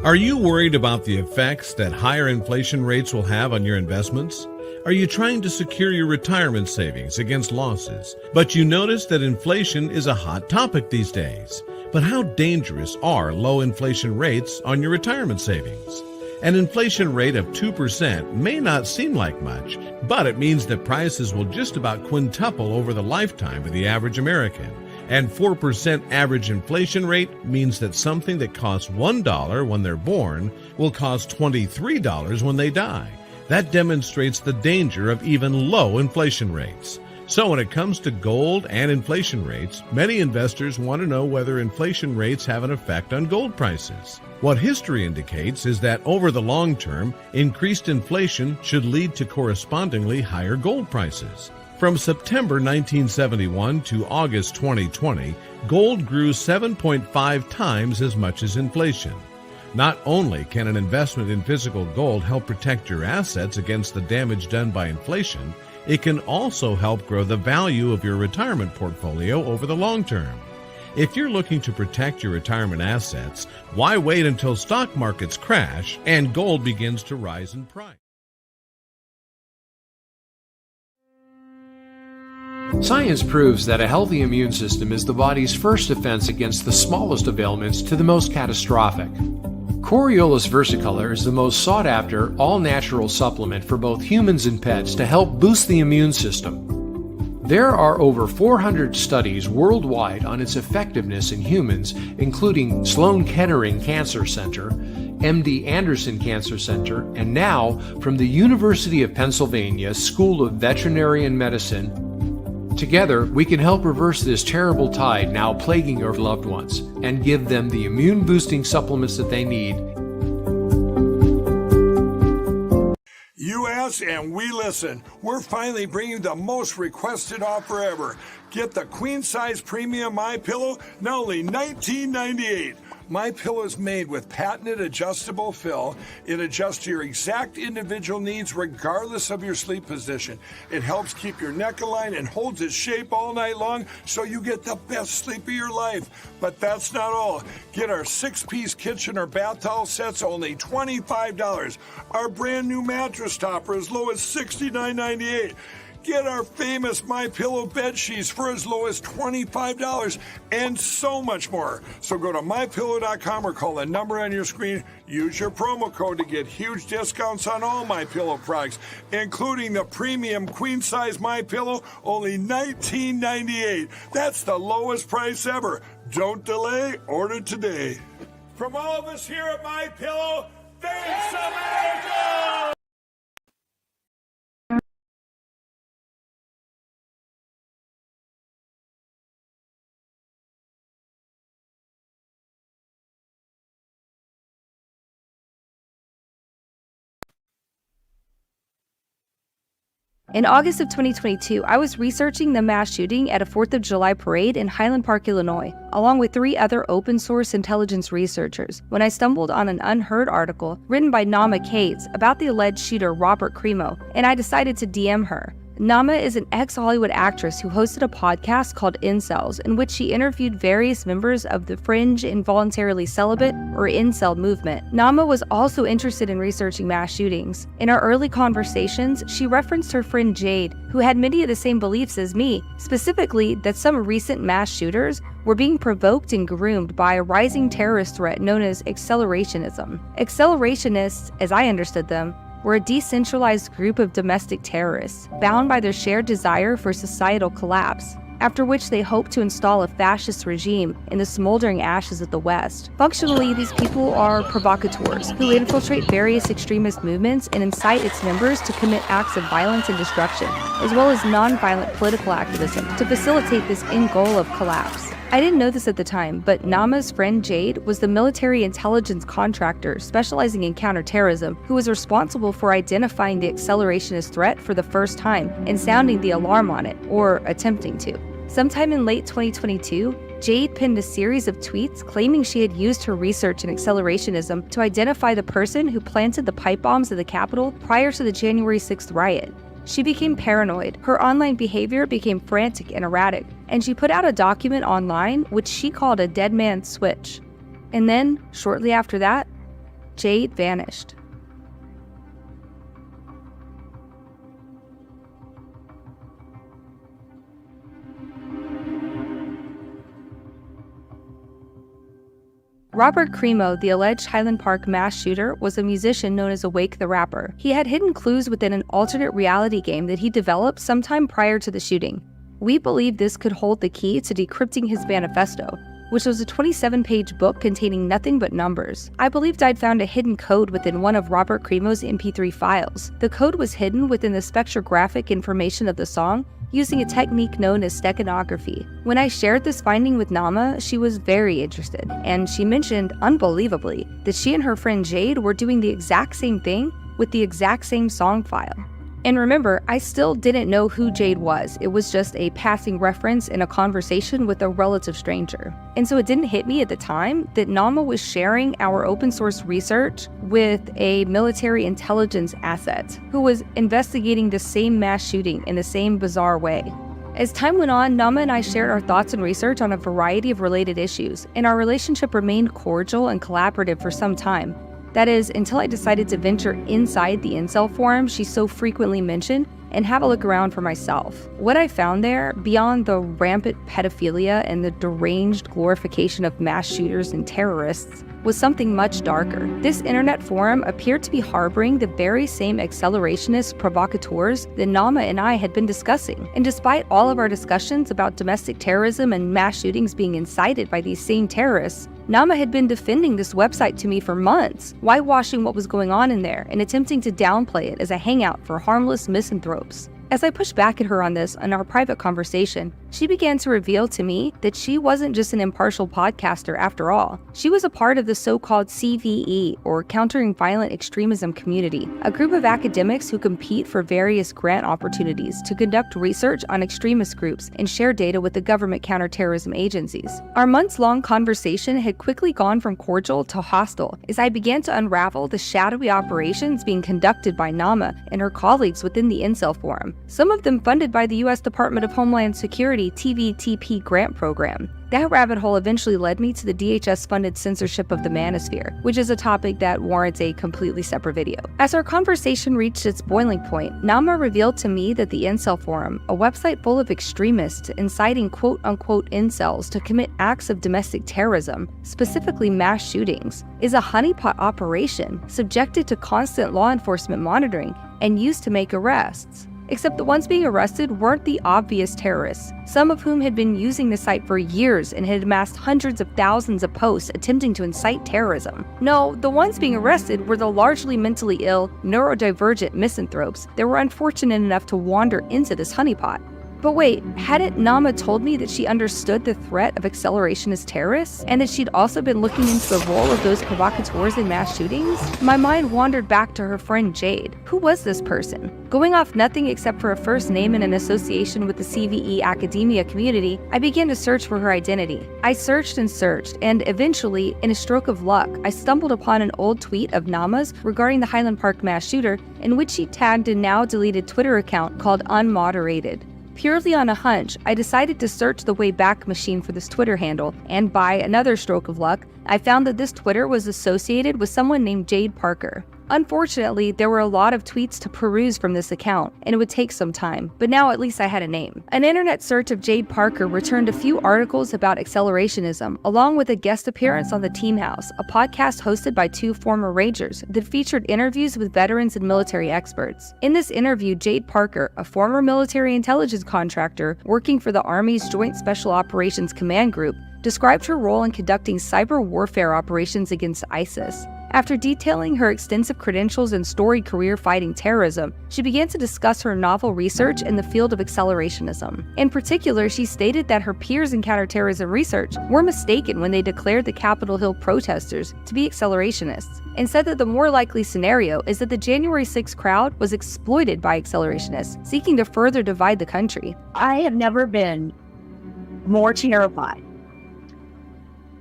Speaker 6: Are you worried about the effects that higher inflation rates will have on your investments? Are you trying to secure your retirement savings against losses, but you notice that inflation is a hot topic these days? But how dangerous are low inflation rates on your retirement savings? An inflation rate of 2% may not seem like much, but it means that prices will just about quintuple over the lifetime of the average American. And 4% average inflation rate means that something that costs $1 when they're born will cost $23 when they die. That demonstrates the danger of even low inflation rates. So when it comes to gold and inflation rates, many investors want to know whether inflation rates have an effect on gold prices. What history indicates is that over the long term, increased inflation should lead to correspondingly higher gold prices. From September 1971 to August 2020, gold grew 7.5 times as much as inflation. Not only can an investment in physical gold help protect your assets against the damage done by inflation, it can also help grow the value of your retirement portfolio over the long term. If you're looking to protect your retirement assets, why wait until stock markets crash and gold begins to rise in price?
Speaker 3: Science proves that a healthy immune system is the body's first defense against the smallest of ailments to the most catastrophic. Coriolus versicolor is the most sought-after, all-natural supplement for both humans and pets to help boost the immune system. There are over 400 studies worldwide on its effectiveness in humans, including Sloan Kettering Cancer Center, MD Anderson Cancer Center, and now from the University of Pennsylvania School of Veterinary Medicine. Together, we can help reverse this terrible tide now plaguing your loved ones and give them the immune-boosting supplements that they need.
Speaker 4: You ask and we listen. We're finally bringing the most requested offer ever. Get the queen-size premium MyPillow, now only $19.98. MyPillow is made with patented adjustable fill. It adjusts to your exact individual needs regardless of your sleep position. It helps keep your neck aligned and holds its shape all night long so you get the best sleep of your life. But that's not all. Get our 6-piece kitchen or bath towel sets only $25. Our brand new mattress topper as low as $69.98. Get our famous MyPillow bed sheets for as low as $25 and so much more. So go to MyPillow.com or call the number on your screen. Use your promo code to get huge discounts on all MyPillow products, including the premium queen-size MyPillow, only $19.98. That's the lowest price ever. Don't delay, order today. From all of us here at MyPillow, thanks America!
Speaker 7: In August of 2022, I was researching the mass shooting at a 4th of July parade in Highland Park, Illinois, along with 3 other open-source intelligence researchers, when I stumbled on an unheard article written by Nama Cates about the alleged shooter Robert Crimo, and I decided to DM her. Nama is an ex-Hollywood actress who hosted a podcast called Incels, in which she interviewed various members of the fringe involuntarily celibate or incel movement. Nama was also interested in researching mass shootings. In our early conversations, she referenced her friend Jade, who had many of the same beliefs as me, specifically that some recent mass shooters were being provoked and groomed by a rising terrorist threat known as accelerationism. Accelerationists, as I understood them, were a decentralized group of domestic terrorists, bound by their shared desire for societal collapse, after which they hoped to install a fascist regime in the smoldering ashes of the West. Functionally, these people are provocateurs who infiltrate various extremist movements and incite its members to commit acts of violence and destruction, as well as nonviolent political activism to facilitate this end goal of collapse. I didn't know this at the time, but Nama's friend Jade was the military intelligence contractor specializing in counterterrorism who was responsible for identifying the accelerationist threat for the first time and sounding the alarm on it, or attempting to. Sometime in late 2022, Jade penned a series of tweets claiming she had used her research in accelerationism to identify the person who planted the pipe bombs at the Capitol prior to the January 6th riot. She became paranoid, her online behavior became frantic and erratic, and she put out a document online which she called a dead man's switch. And then, shortly after that, Jade vanished. Robert Crimo, the alleged Highland Park mass shooter, was a musician known as Awake the Rapper. He had hidden clues within an alternate reality game that he developed sometime prior to the shooting. We believe this could hold the key to decrypting his manifesto, which was a 27-page book containing nothing but numbers. I believed I'd found a hidden code within one of Robert Crimo's MP3 files. The code was hidden within the spectrographic information of the song, using a technique known as steganography. When I shared this finding with Nama, she was very interested, and she mentioned, unbelievably, that she and her friend Jade were doing the exact same thing with the exact same song file. And remember, I still didn't know who Jade was. It was just a passing reference in a conversation with a relative stranger. And so it didn't hit me at the time that Nama was sharing our open source research with a military intelligence asset who was investigating the same mass shooting in the same bizarre way. As time went on, Nama and I shared our thoughts and research on a variety of related issues, and our relationship remained cordial and collaborative for some time. That is, until I decided to venture inside the incel forum she so frequently mentioned and have a look around for myself. What I found there, beyond the rampant pedophilia and the deranged glorification of mass shooters and terrorists, was something much darker. This internet forum appeared to be harboring the very same accelerationist provocateurs that Nama and I had been discussing. And despite all of our discussions about domestic terrorism and mass shootings being incited by these same terrorists, Nama had been defending this website to me for months, whitewashing what was going on in there and attempting to downplay it as a hangout for harmless misanthropes. As I pushed back at her on this in our private conversation, she began to reveal to me that she wasn't just an impartial podcaster after all. She was a part of the so-called CVE, or Countering Violent Extremism community, a group of academics who compete for various grant opportunities to conduct research on extremist groups and share data with the government counterterrorism agencies. Our months-long conversation had quickly gone from cordial to hostile as I began to unravel the shadowy operations being conducted by Nama and her colleagues within the Incel Forum, some of them funded by the U.S. Department of Homeland Security TVTP grant program. That rabbit hole eventually led me to the DHS-funded censorship of the manosphere, which is a topic that warrants a completely separate video. As our conversation reached its boiling point, Nama revealed to me that the Incel Forum, a website full of extremists inciting quote-unquote incels to commit acts of domestic terrorism, specifically mass shootings, is a honeypot operation subjected to constant law enforcement monitoring and used to make arrests. Except the ones being arrested weren't the obvious terrorists, some of whom had been using the site for years and had amassed hundreds of thousands of posts attempting to incite terrorism. No, the ones being arrested were the largely mentally ill, neurodivergent misanthropes that were unfortunate enough to wander into this honeypot. But wait, hadn't Nama told me that she understood the threat of accelerationist terrorists, and that she'd also been looking into the role of those provocateurs in mass shootings? My mind wandered back to her friend Jade. Who was this person? Going off nothing except for a first name and an association with the CVE academia community, I began to search for her identity. I searched, and eventually, in a stroke of luck, I stumbled upon an old tweet of Nama's regarding the Highland Park mass shooter, in which she tagged a now deleted Twitter account called Unmoderated. Purely on a hunch, I decided to search the Wayback Machine for this Twitter handle, and by another stroke of luck, I found that this Twitter was associated with someone named Jade Parker. Unfortunately, there were a lot of tweets to peruse from this account, and it would take some time, but now at least I had a name. An internet search of Jade Parker returned a few articles about accelerationism, along with a guest appearance on The Team House, a podcast hosted by two former Rangers that featured interviews with veterans and military experts. In this interview, Jade Parker, a former military intelligence contractor working for the Army's Joint Special Operations Command Group, described her role in conducting cyber warfare operations against ISIS. After detailing her extensive credentials and storied career fighting terrorism, she began to discuss her novel research in the field of accelerationism. In particular, she stated that her peers in counterterrorism research were mistaken when they declared the Capitol Hill protesters to be accelerationists, and said that the more likely scenario is that the January 6th crowd was exploited by accelerationists, seeking to further divide the country.
Speaker 8: I have never been more terrified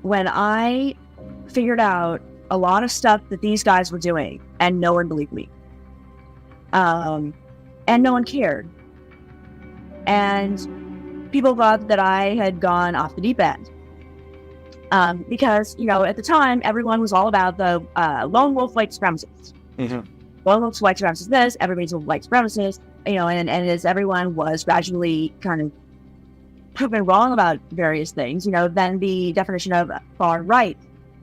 Speaker 8: when I figured out a lot of stuff that these guys were doing, and no one believed me. And no one cared. And people thought that I had gone off the deep end. Because, at the time, everyone was all about the lone wolf white supremacists. Mm-hmm. Lone wolf white supremacists this, everybody's a white supremacist, and as everyone was gradually kind of proven wrong about various things, then the definition of far right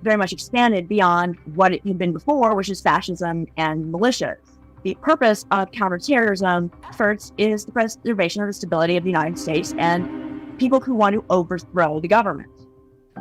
Speaker 8: very much expanded beyond what it had been before, which is fascism and militias. The purpose of counterterrorism efforts is the preservation of the stability of the United States and people who want to overthrow the government.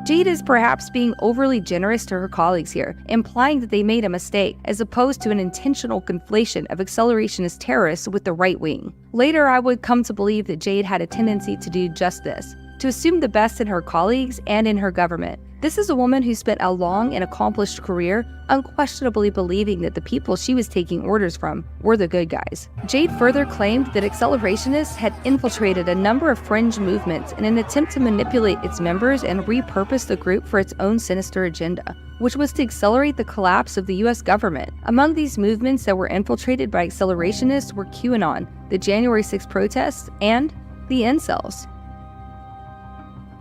Speaker 7: Jade is perhaps being overly generous to her colleagues here, implying that they made a mistake, as opposed to an intentional conflation of accelerationist terrorists with the right wing. Later, I would come to believe that Jade had a tendency to do just this, to assume the best in her colleagues and in her government. This is a woman who spent a long and accomplished career unquestionably believing that the people she was taking orders from were the good guys. Jade further claimed that accelerationists had infiltrated a number of fringe movements in an attempt to manipulate its members and repurpose the group for its own sinister agenda, which was to accelerate the collapse of the US government. Among these movements that were infiltrated by accelerationists were QAnon, the January 6th protests, and the incels.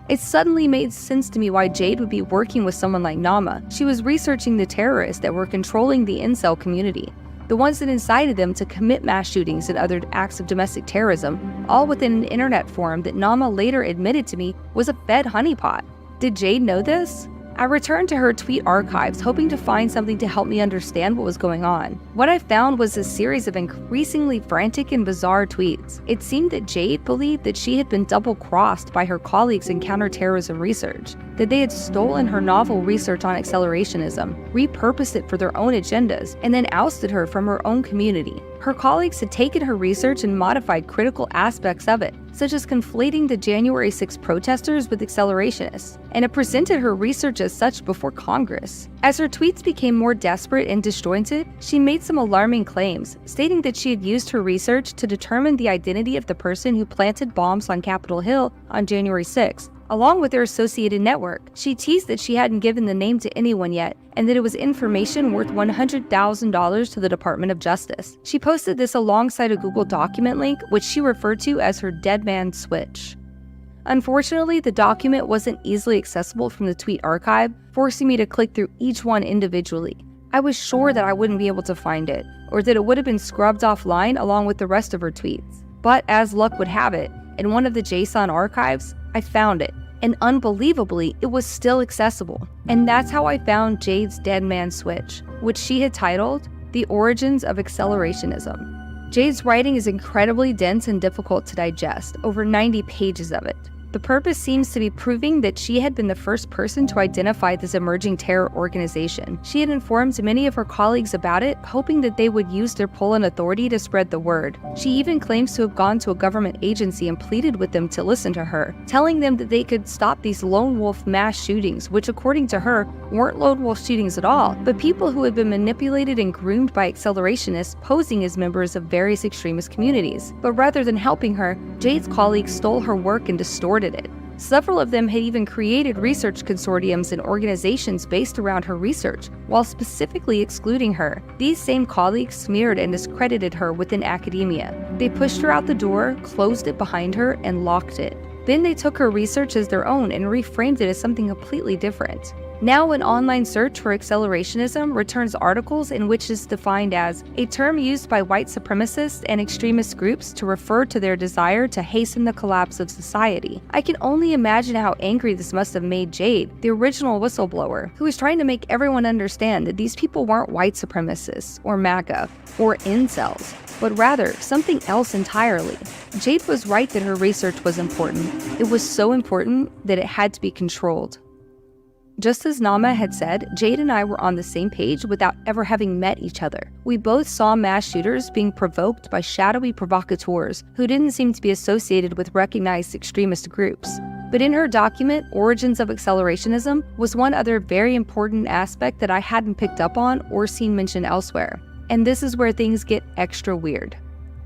Speaker 7: It suddenly made sense to me why Jade would be working with someone like Nama. She was researching the terrorists that were controlling the incel community, the ones that incited them to commit mass shootings and other acts of domestic terrorism, all within an internet forum that Nama later admitted to me was a fed honeypot. Did Jade know this? I returned to her tweet archives, hoping to find something to help me understand what was going on. What I found was a series of increasingly frantic and bizarre tweets. It seemed that Jade believed that she had been double-crossed by her colleagues in counterterrorism research, that they had stolen her novel research on accelerationism, repurposed it for their own agendas, and then ousted her from her own community. Her colleagues had taken her research and modified critical aspects of it, such as conflating the January 6 protesters with accelerationists, and it presented her research as such before Congress. As her tweets became more desperate and disjointed, she made some alarming claims, stating that she had used her research to determine the identity of the person who planted bombs on Capitol Hill on January 6, along with their associated network. She teased that she hadn't given the name to anyone yet, and that it was information worth $100,000 to the Department of Justice. She posted this alongside a Google document link, which she referred to as her dead man switch. Unfortunately, the document wasn't easily accessible from the tweet archive, forcing me to click through each one individually. I was sure that I wouldn't be able to find it, or that it would have been scrubbed offline along with the rest of her tweets. But as luck would have it, in one of the JSON archives, I found it, and unbelievably, it was still accessible. And that's how I found Jade's Dead Man Switch, which she had titled The Origins of Accelerationism. Jade's writing is incredibly dense and difficult to digest, over 90 pages of it. The purpose seems to be proving that she had been the first person to identify this emerging terror organization. She had informed many of her colleagues about it, hoping that they would use their pull and authority to spread the word. She even claims to have gone to a government agency and pleaded with them to listen to her, telling them that they could stop these lone wolf mass shootings, which according to her, weren't lone wolf shootings at all, but people who had been manipulated and groomed by accelerationists posing as members of various extremist communities. But rather than helping her, Jade's colleagues stole her work and distorted it. Several of them had even created research consortiums and organizations based around her research, while specifically excluding her. These same colleagues smeared and discredited her within academia. They pushed her out the door, closed it behind her, and locked it. Then they took her research as their own and reframed it as something completely different. Now an online search for accelerationism returns articles in which it's defined as a term used by white supremacists and extremist groups to refer to their desire to hasten the collapse of society. I can only imagine how angry this must have made Jade, the original whistleblower, who was trying to make everyone understand that these people weren't white supremacists, or MAGA, or incels, but rather something else entirely. Jade was right that her research was important. It was so important that it had to be controlled. Just as Nama had said, Jade and I were on the same page without ever having met each other. We both saw mass shooters being provoked by shadowy provocateurs who didn't seem to be associated with recognized extremist groups. But in her document, Origins of Accelerationism, was one other very important aspect that I hadn't picked up on or seen mentioned elsewhere. And this is where things get extra weird.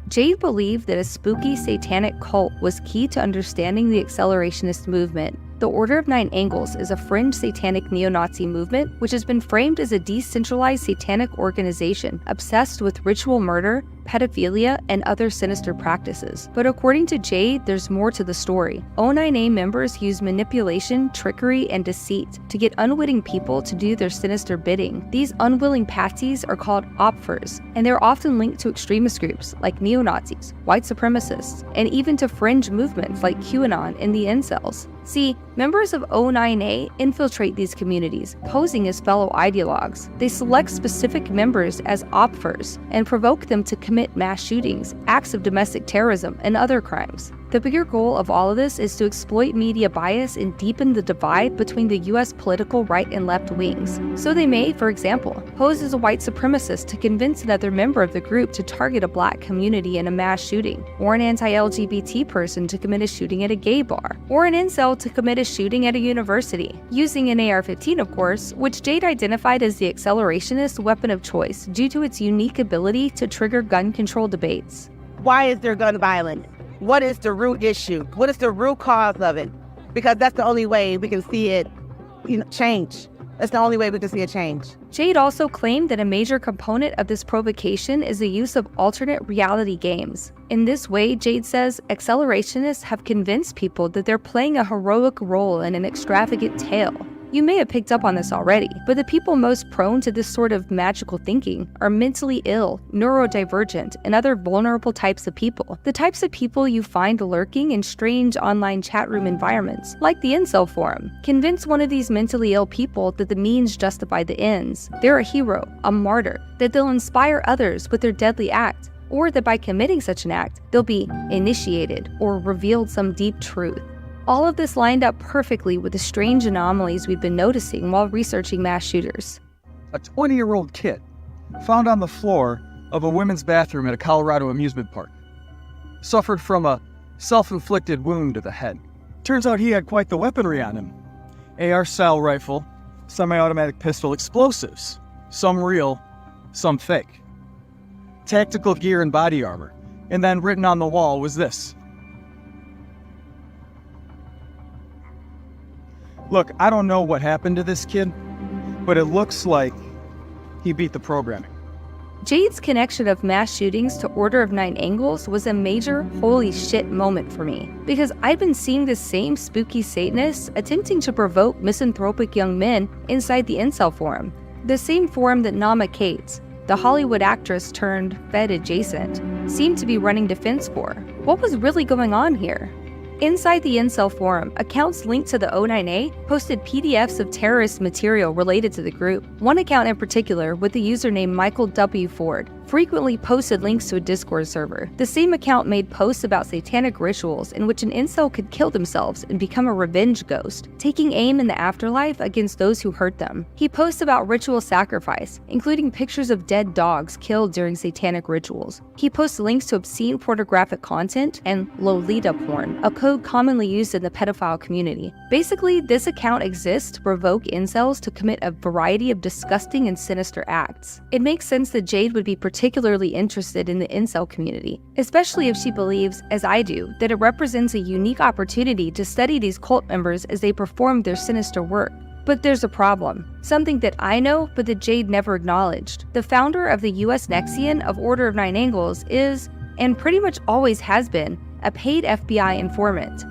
Speaker 7: Jade believed that a spooky satanic cult was key to understanding the accelerationist movement. The Order of Nine Angles is a fringe satanic neo-Nazi movement which has been framed as a decentralized satanic organization obsessed with ritual murder, pedophilia, and other sinister practices. But according to Jade, there's more to the story. O9A members use manipulation, trickery, and deceit to get unwitting people to do their sinister bidding. These unwilling patsies are called opfers, and they're often linked to extremist groups like neo-Nazis, white supremacists, and even to fringe movements like QAnon and the incels. See, members of O9A infiltrate these communities, posing as fellow ideologues. They select specific members as opfers and provoke them to commit mass shootings, acts of domestic terrorism, and other crimes. The bigger goal of all of this is to exploit media bias and deepen the divide between the US political right and left wings. So they may, for example, pose as a white supremacist to convince another member of the group to target a black community in a mass shooting, or an anti-LGBT person to commit a shooting at a gay bar, or an incel to commit a shooting at a university, using an AR-15 of course, which Jade identified as the accelerationist weapon of choice due to its unique ability to trigger gun control debates.
Speaker 9: Why is there gun violence? What is the root issue? What is the root cause of it? Because that's the only way we can see it change. That's the only way we can see a change.
Speaker 7: Jade also claimed that a major component of this provocation is the use of alternate reality games. In this way, Jade says, accelerationists have convinced people that they're playing a heroic role in an extravagant tale. You may have picked up on this already, but the people most prone to this sort of magical thinking are mentally ill, neurodivergent, and other vulnerable types of people. The types of people you find lurking in strange online chat room environments, like the incel forum. Convince one of these mentally ill people that the means justify the ends. They're a hero, a martyr, that they'll inspire others with their deadly act, or that by committing such an act, they'll be initiated or revealed some deep truth. All of this lined up perfectly with the strange anomalies we've been noticing while researching mass shooters.
Speaker 10: A 20-year-old kid found on the floor of a women's bathroom at a Colorado amusement park suffered from a self-inflicted wound to the head. Turns out he had quite the weaponry on him. AR-style rifle, semi-automatic pistol, explosives. Some real, some fake. Tactical gear and body armor. And then written on the wall was this. Look, I don't know what happened to this kid, but it looks like he beat the programming.
Speaker 7: Jade's connection of mass shootings to Order of Nine Angles was a major holy shit moment for me, because I'd been seeing the same spooky Satanists attempting to provoke misanthropic young men inside the incel forum, the same forum that Nama Cates, the Hollywood actress turned Fed adjacent, seemed to be running defense for. What was really going on here? Inside the incel forum, accounts linked to the O9A posted PDFs of terrorist material related to the group. One account in particular, with the username Michael W. Ford, frequently posted links to a Discord server. The same account made posts about satanic rituals in which an incel could kill themselves and become a revenge ghost, taking aim in the afterlife against those who hurt them. He posts about ritual sacrifice, including pictures of dead dogs killed during satanic rituals. He posts links to obscene pornographic content and Lolita porn, a code commonly used in the pedophile community. Basically, this account exists to provoke incels to commit a variety of disgusting and sinister acts. It makes sense that Jade would be particularly interested in the incel community, especially if she believes, as I do, that it represents a unique opportunity to study these cult members as they perform their sinister work. But there's a problem. Something that I know, but that Jade never acknowledged. The founder of the US Nexian of Order of Nine Angles is, and pretty much always has been, a paid FBI informant.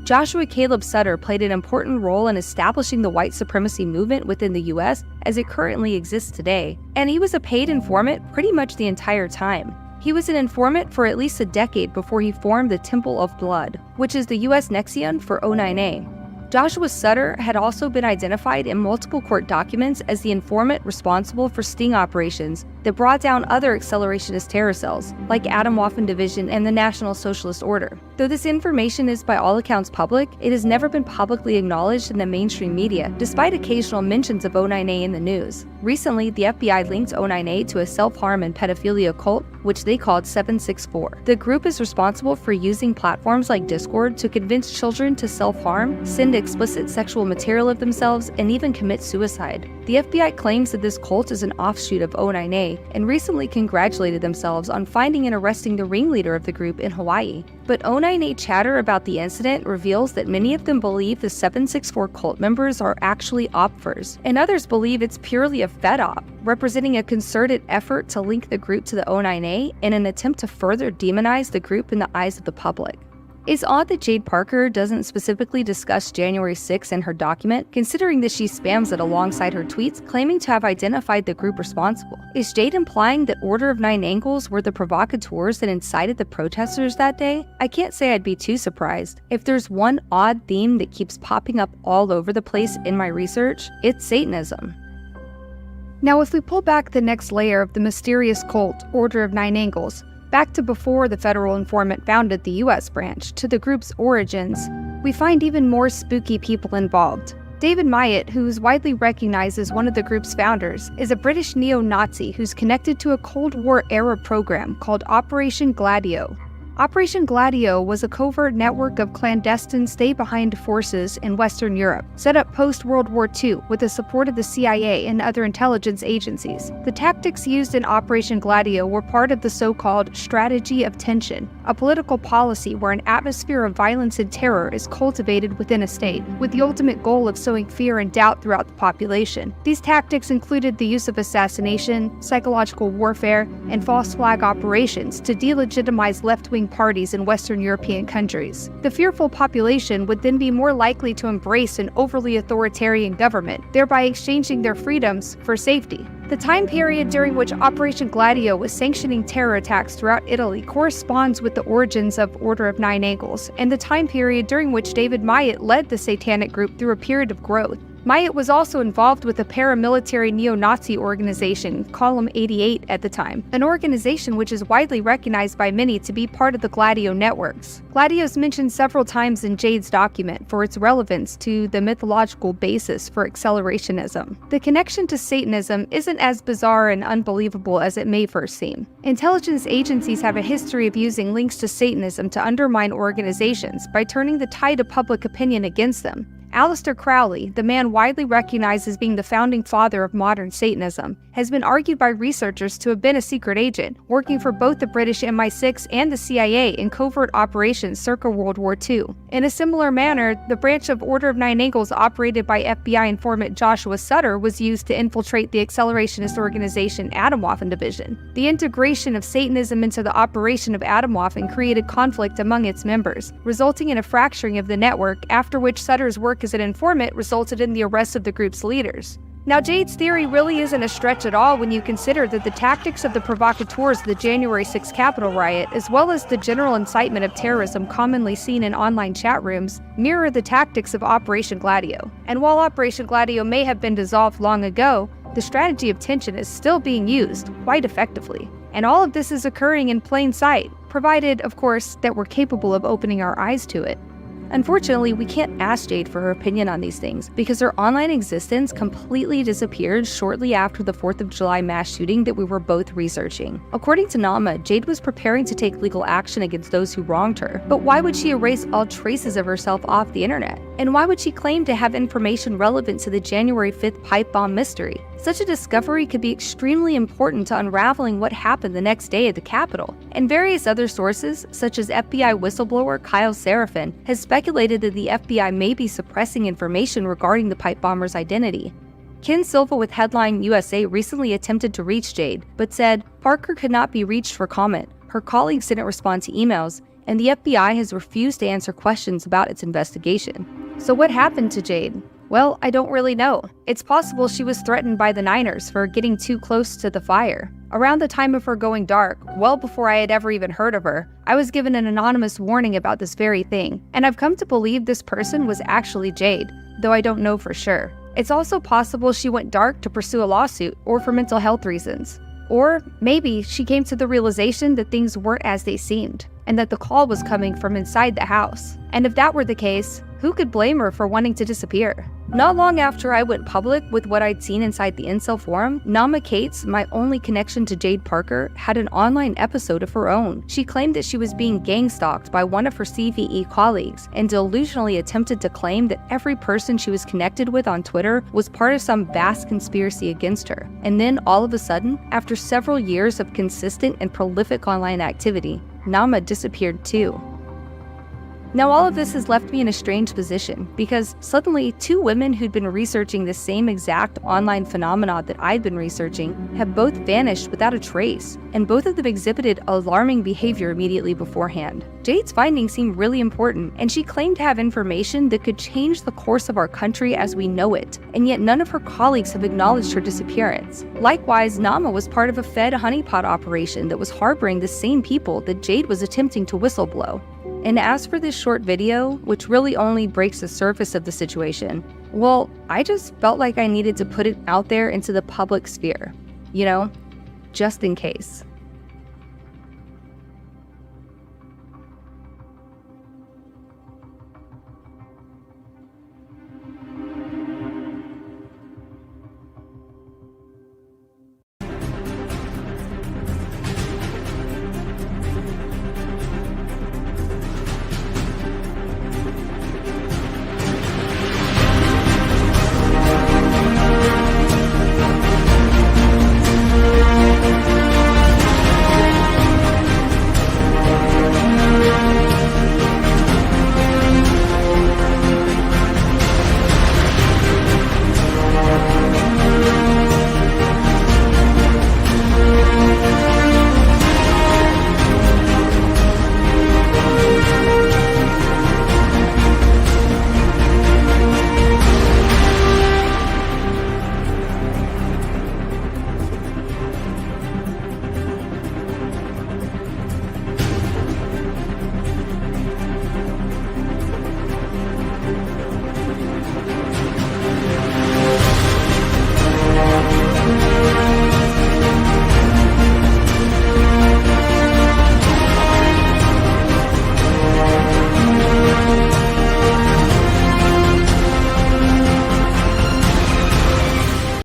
Speaker 7: Joshua Caleb Sutter played an important role in establishing the white supremacy movement within the US as it currently exists today, and he was a paid informant pretty much the entire time. He was an informant for at least a decade before he formed the Temple of Blood, which is the US Nexion for O9A. Joshua Sutter had also been identified in multiple court documents as the informant responsible for sting operations that brought down other accelerationist terror cells, like Atomwaffen Division and the National Socialist Order. Though this information is by all accounts public, it has never been publicly acknowledged in the mainstream media, despite occasional mentions of O9A in the news. Recently, the FBI linked O9A to a self-harm and pedophilia cult, which they called 764. The group is responsible for using platforms like Discord to convince children to self-harm, send explicit sexual material of themselves, and even commit suicide. The FBI claims that this cult is an offshoot of O9A and recently congratulated themselves on finding and arresting the ringleader of the group in Hawaii. But O9A chatter about the incident reveals that many of them believe the 764 cult members are actually opfers, and others believe it's purely a Fed op, representing a concerted effort to link the group to the O9A in an attempt to further demonize the group in the eyes of the public. It's odd that Jade Parker doesn't specifically discuss January 6 in her document, considering that she spams it alongside her tweets claiming to have identified the group responsible. Is Jade implying that Order of Nine Angles were the provocateurs that incited the protesters that day? I can't say I'd be too surprised. If there's one odd theme that keeps popping up all over the place in my research, it's Satanism.
Speaker 5: Now, if we pull back the next layer of the mysterious cult, Order of Nine Angles, back to before the federal informant founded the US branch, to the group's origins, we find even more spooky people involved. David Myatt, who is widely recognized as one of the group's founders, is a British neo-Nazi who's connected to a Cold War-era program called Operation Gladio. Operation Gladio was a covert network of clandestine stay-behind forces in Western Europe, set up post-World War II with the support of the CIA and other intelligence agencies. The tactics used in Operation Gladio were part of the so-called strategy of tension, a political policy where an atmosphere of violence and terror is cultivated within a state, with the ultimate goal of sowing fear and doubt throughout the population. These tactics included the use of assassination, psychological warfare, and false flag operations to delegitimize left-wing parties in Western European countries. The fearful population would then be more likely to embrace an overly authoritarian government, thereby exchanging their freedoms for safety. The time period during which Operation Gladio was sanctioning terror attacks throughout Italy corresponds with the origins of Order of Nine Angles, and the time period during which David Myatt led the satanic group through a period of growth. Myatt was also involved with a paramilitary neo-Nazi organization, Column 88 at the time, an organization which is widely recognized by many to be part of the Gladio networks. Gladio is mentioned several times in Jade's document for its relevance to the mythological basis for accelerationism. The connection to Satanism isn't as bizarre and unbelievable as it may first seem. Intelligence agencies have a history of using links to Satanism to undermine organizations by turning the tide of public opinion against them. Aleister Crowley, the man widely recognized as being the founding father of modern Satanism, has been argued by researchers to have been a secret agent, working for both the British MI6 and the CIA in covert operations circa World War II. In a similar manner, the branch of Order of Nine Eagles operated by FBI informant Joshua Sutter was used to infiltrate the accelerationist organization Atomwaffen Division. The integration of Satanism into the operation of Atomwaffen created conflict among its members, resulting in a fracturing of the network, after which Sutter's work as an informant resulted in the arrest of the group's leaders. Now, Jade's theory really isn't a stretch at all when you consider that the tactics of the provocateurs of the January 6th Capitol riot, as well as the general incitement of terrorism commonly seen in online chat rooms, mirror the tactics of Operation Gladio. And while Operation Gladio may have been dissolved long ago, the strategy of tension is still being used quite effectively. And all of this is occurring in plain sight, provided, of course, that we're capable of opening our eyes to it. Unfortunately, we can't ask Jade for her opinion on these things because her online existence completely disappeared shortly after the 4th of July mass shooting that we were both researching. According to Nama, Jade was preparing to take legal action against those who wronged her. But why would she erase all traces of herself off the internet? And why would she claim to have information relevant to the January 5th pipe bomb mystery? Such a discovery could be extremely important to unraveling what happened the next day at the Capitol. And various other sources, such as FBI whistleblower Kyle Seraphin, has speculated that the FBI may be suppressing information regarding the pipe bomber's identity. Ken Silva with Headline USA recently attempted to reach Jade, but said Parker could not be reached for comment. Her colleagues didn't respond to emails, and the FBI has refused to answer questions about its investigation. So what happened to Jade? Well, I don't really know. It's possible she was threatened by the Niners for getting too close to the fire. Around the time of her going dark, well before I had ever even heard of her, I was given an anonymous warning about this very thing, and I've come to believe this person was actually Jade, though I don't know for sure. It's also possible she went dark to pursue a lawsuit or for mental health reasons. Or maybe she came to the realization that things weren't as they seemed, and that the call was coming from inside the house. And if that were the case, who could blame her for wanting to disappear? Not long after I went public with what I'd seen inside the incel forum, Nama Cates, my only connection to Jade Parker, had an online episode of her own. She claimed that she was being gang-stalked by one of her CVE colleagues and delusionally attempted to claim that every person she was connected with on Twitter was part of some vast conspiracy against her. And then, all of a sudden, after several years of consistent and prolific online activity, Nama disappeared too. Now, all of this has left me in a strange position because suddenly 2 women who'd been researching the same exact online phenomena that I'd been researching have both vanished without a trace, and both of them exhibited alarming behavior immediately beforehand. Jade's findings seem really important, and she claimed to have information that could change the course of our country as we know it, and yet none of her colleagues have acknowledged her disappearance. Likewise, Nama was part of a Fed honeypot operation that was harboring the same people that Jade was attempting to whistleblow. And as for this short video, which really only breaks the surface of the situation, well, I just felt like I needed to put it out there into the public sphere, you know, just in case.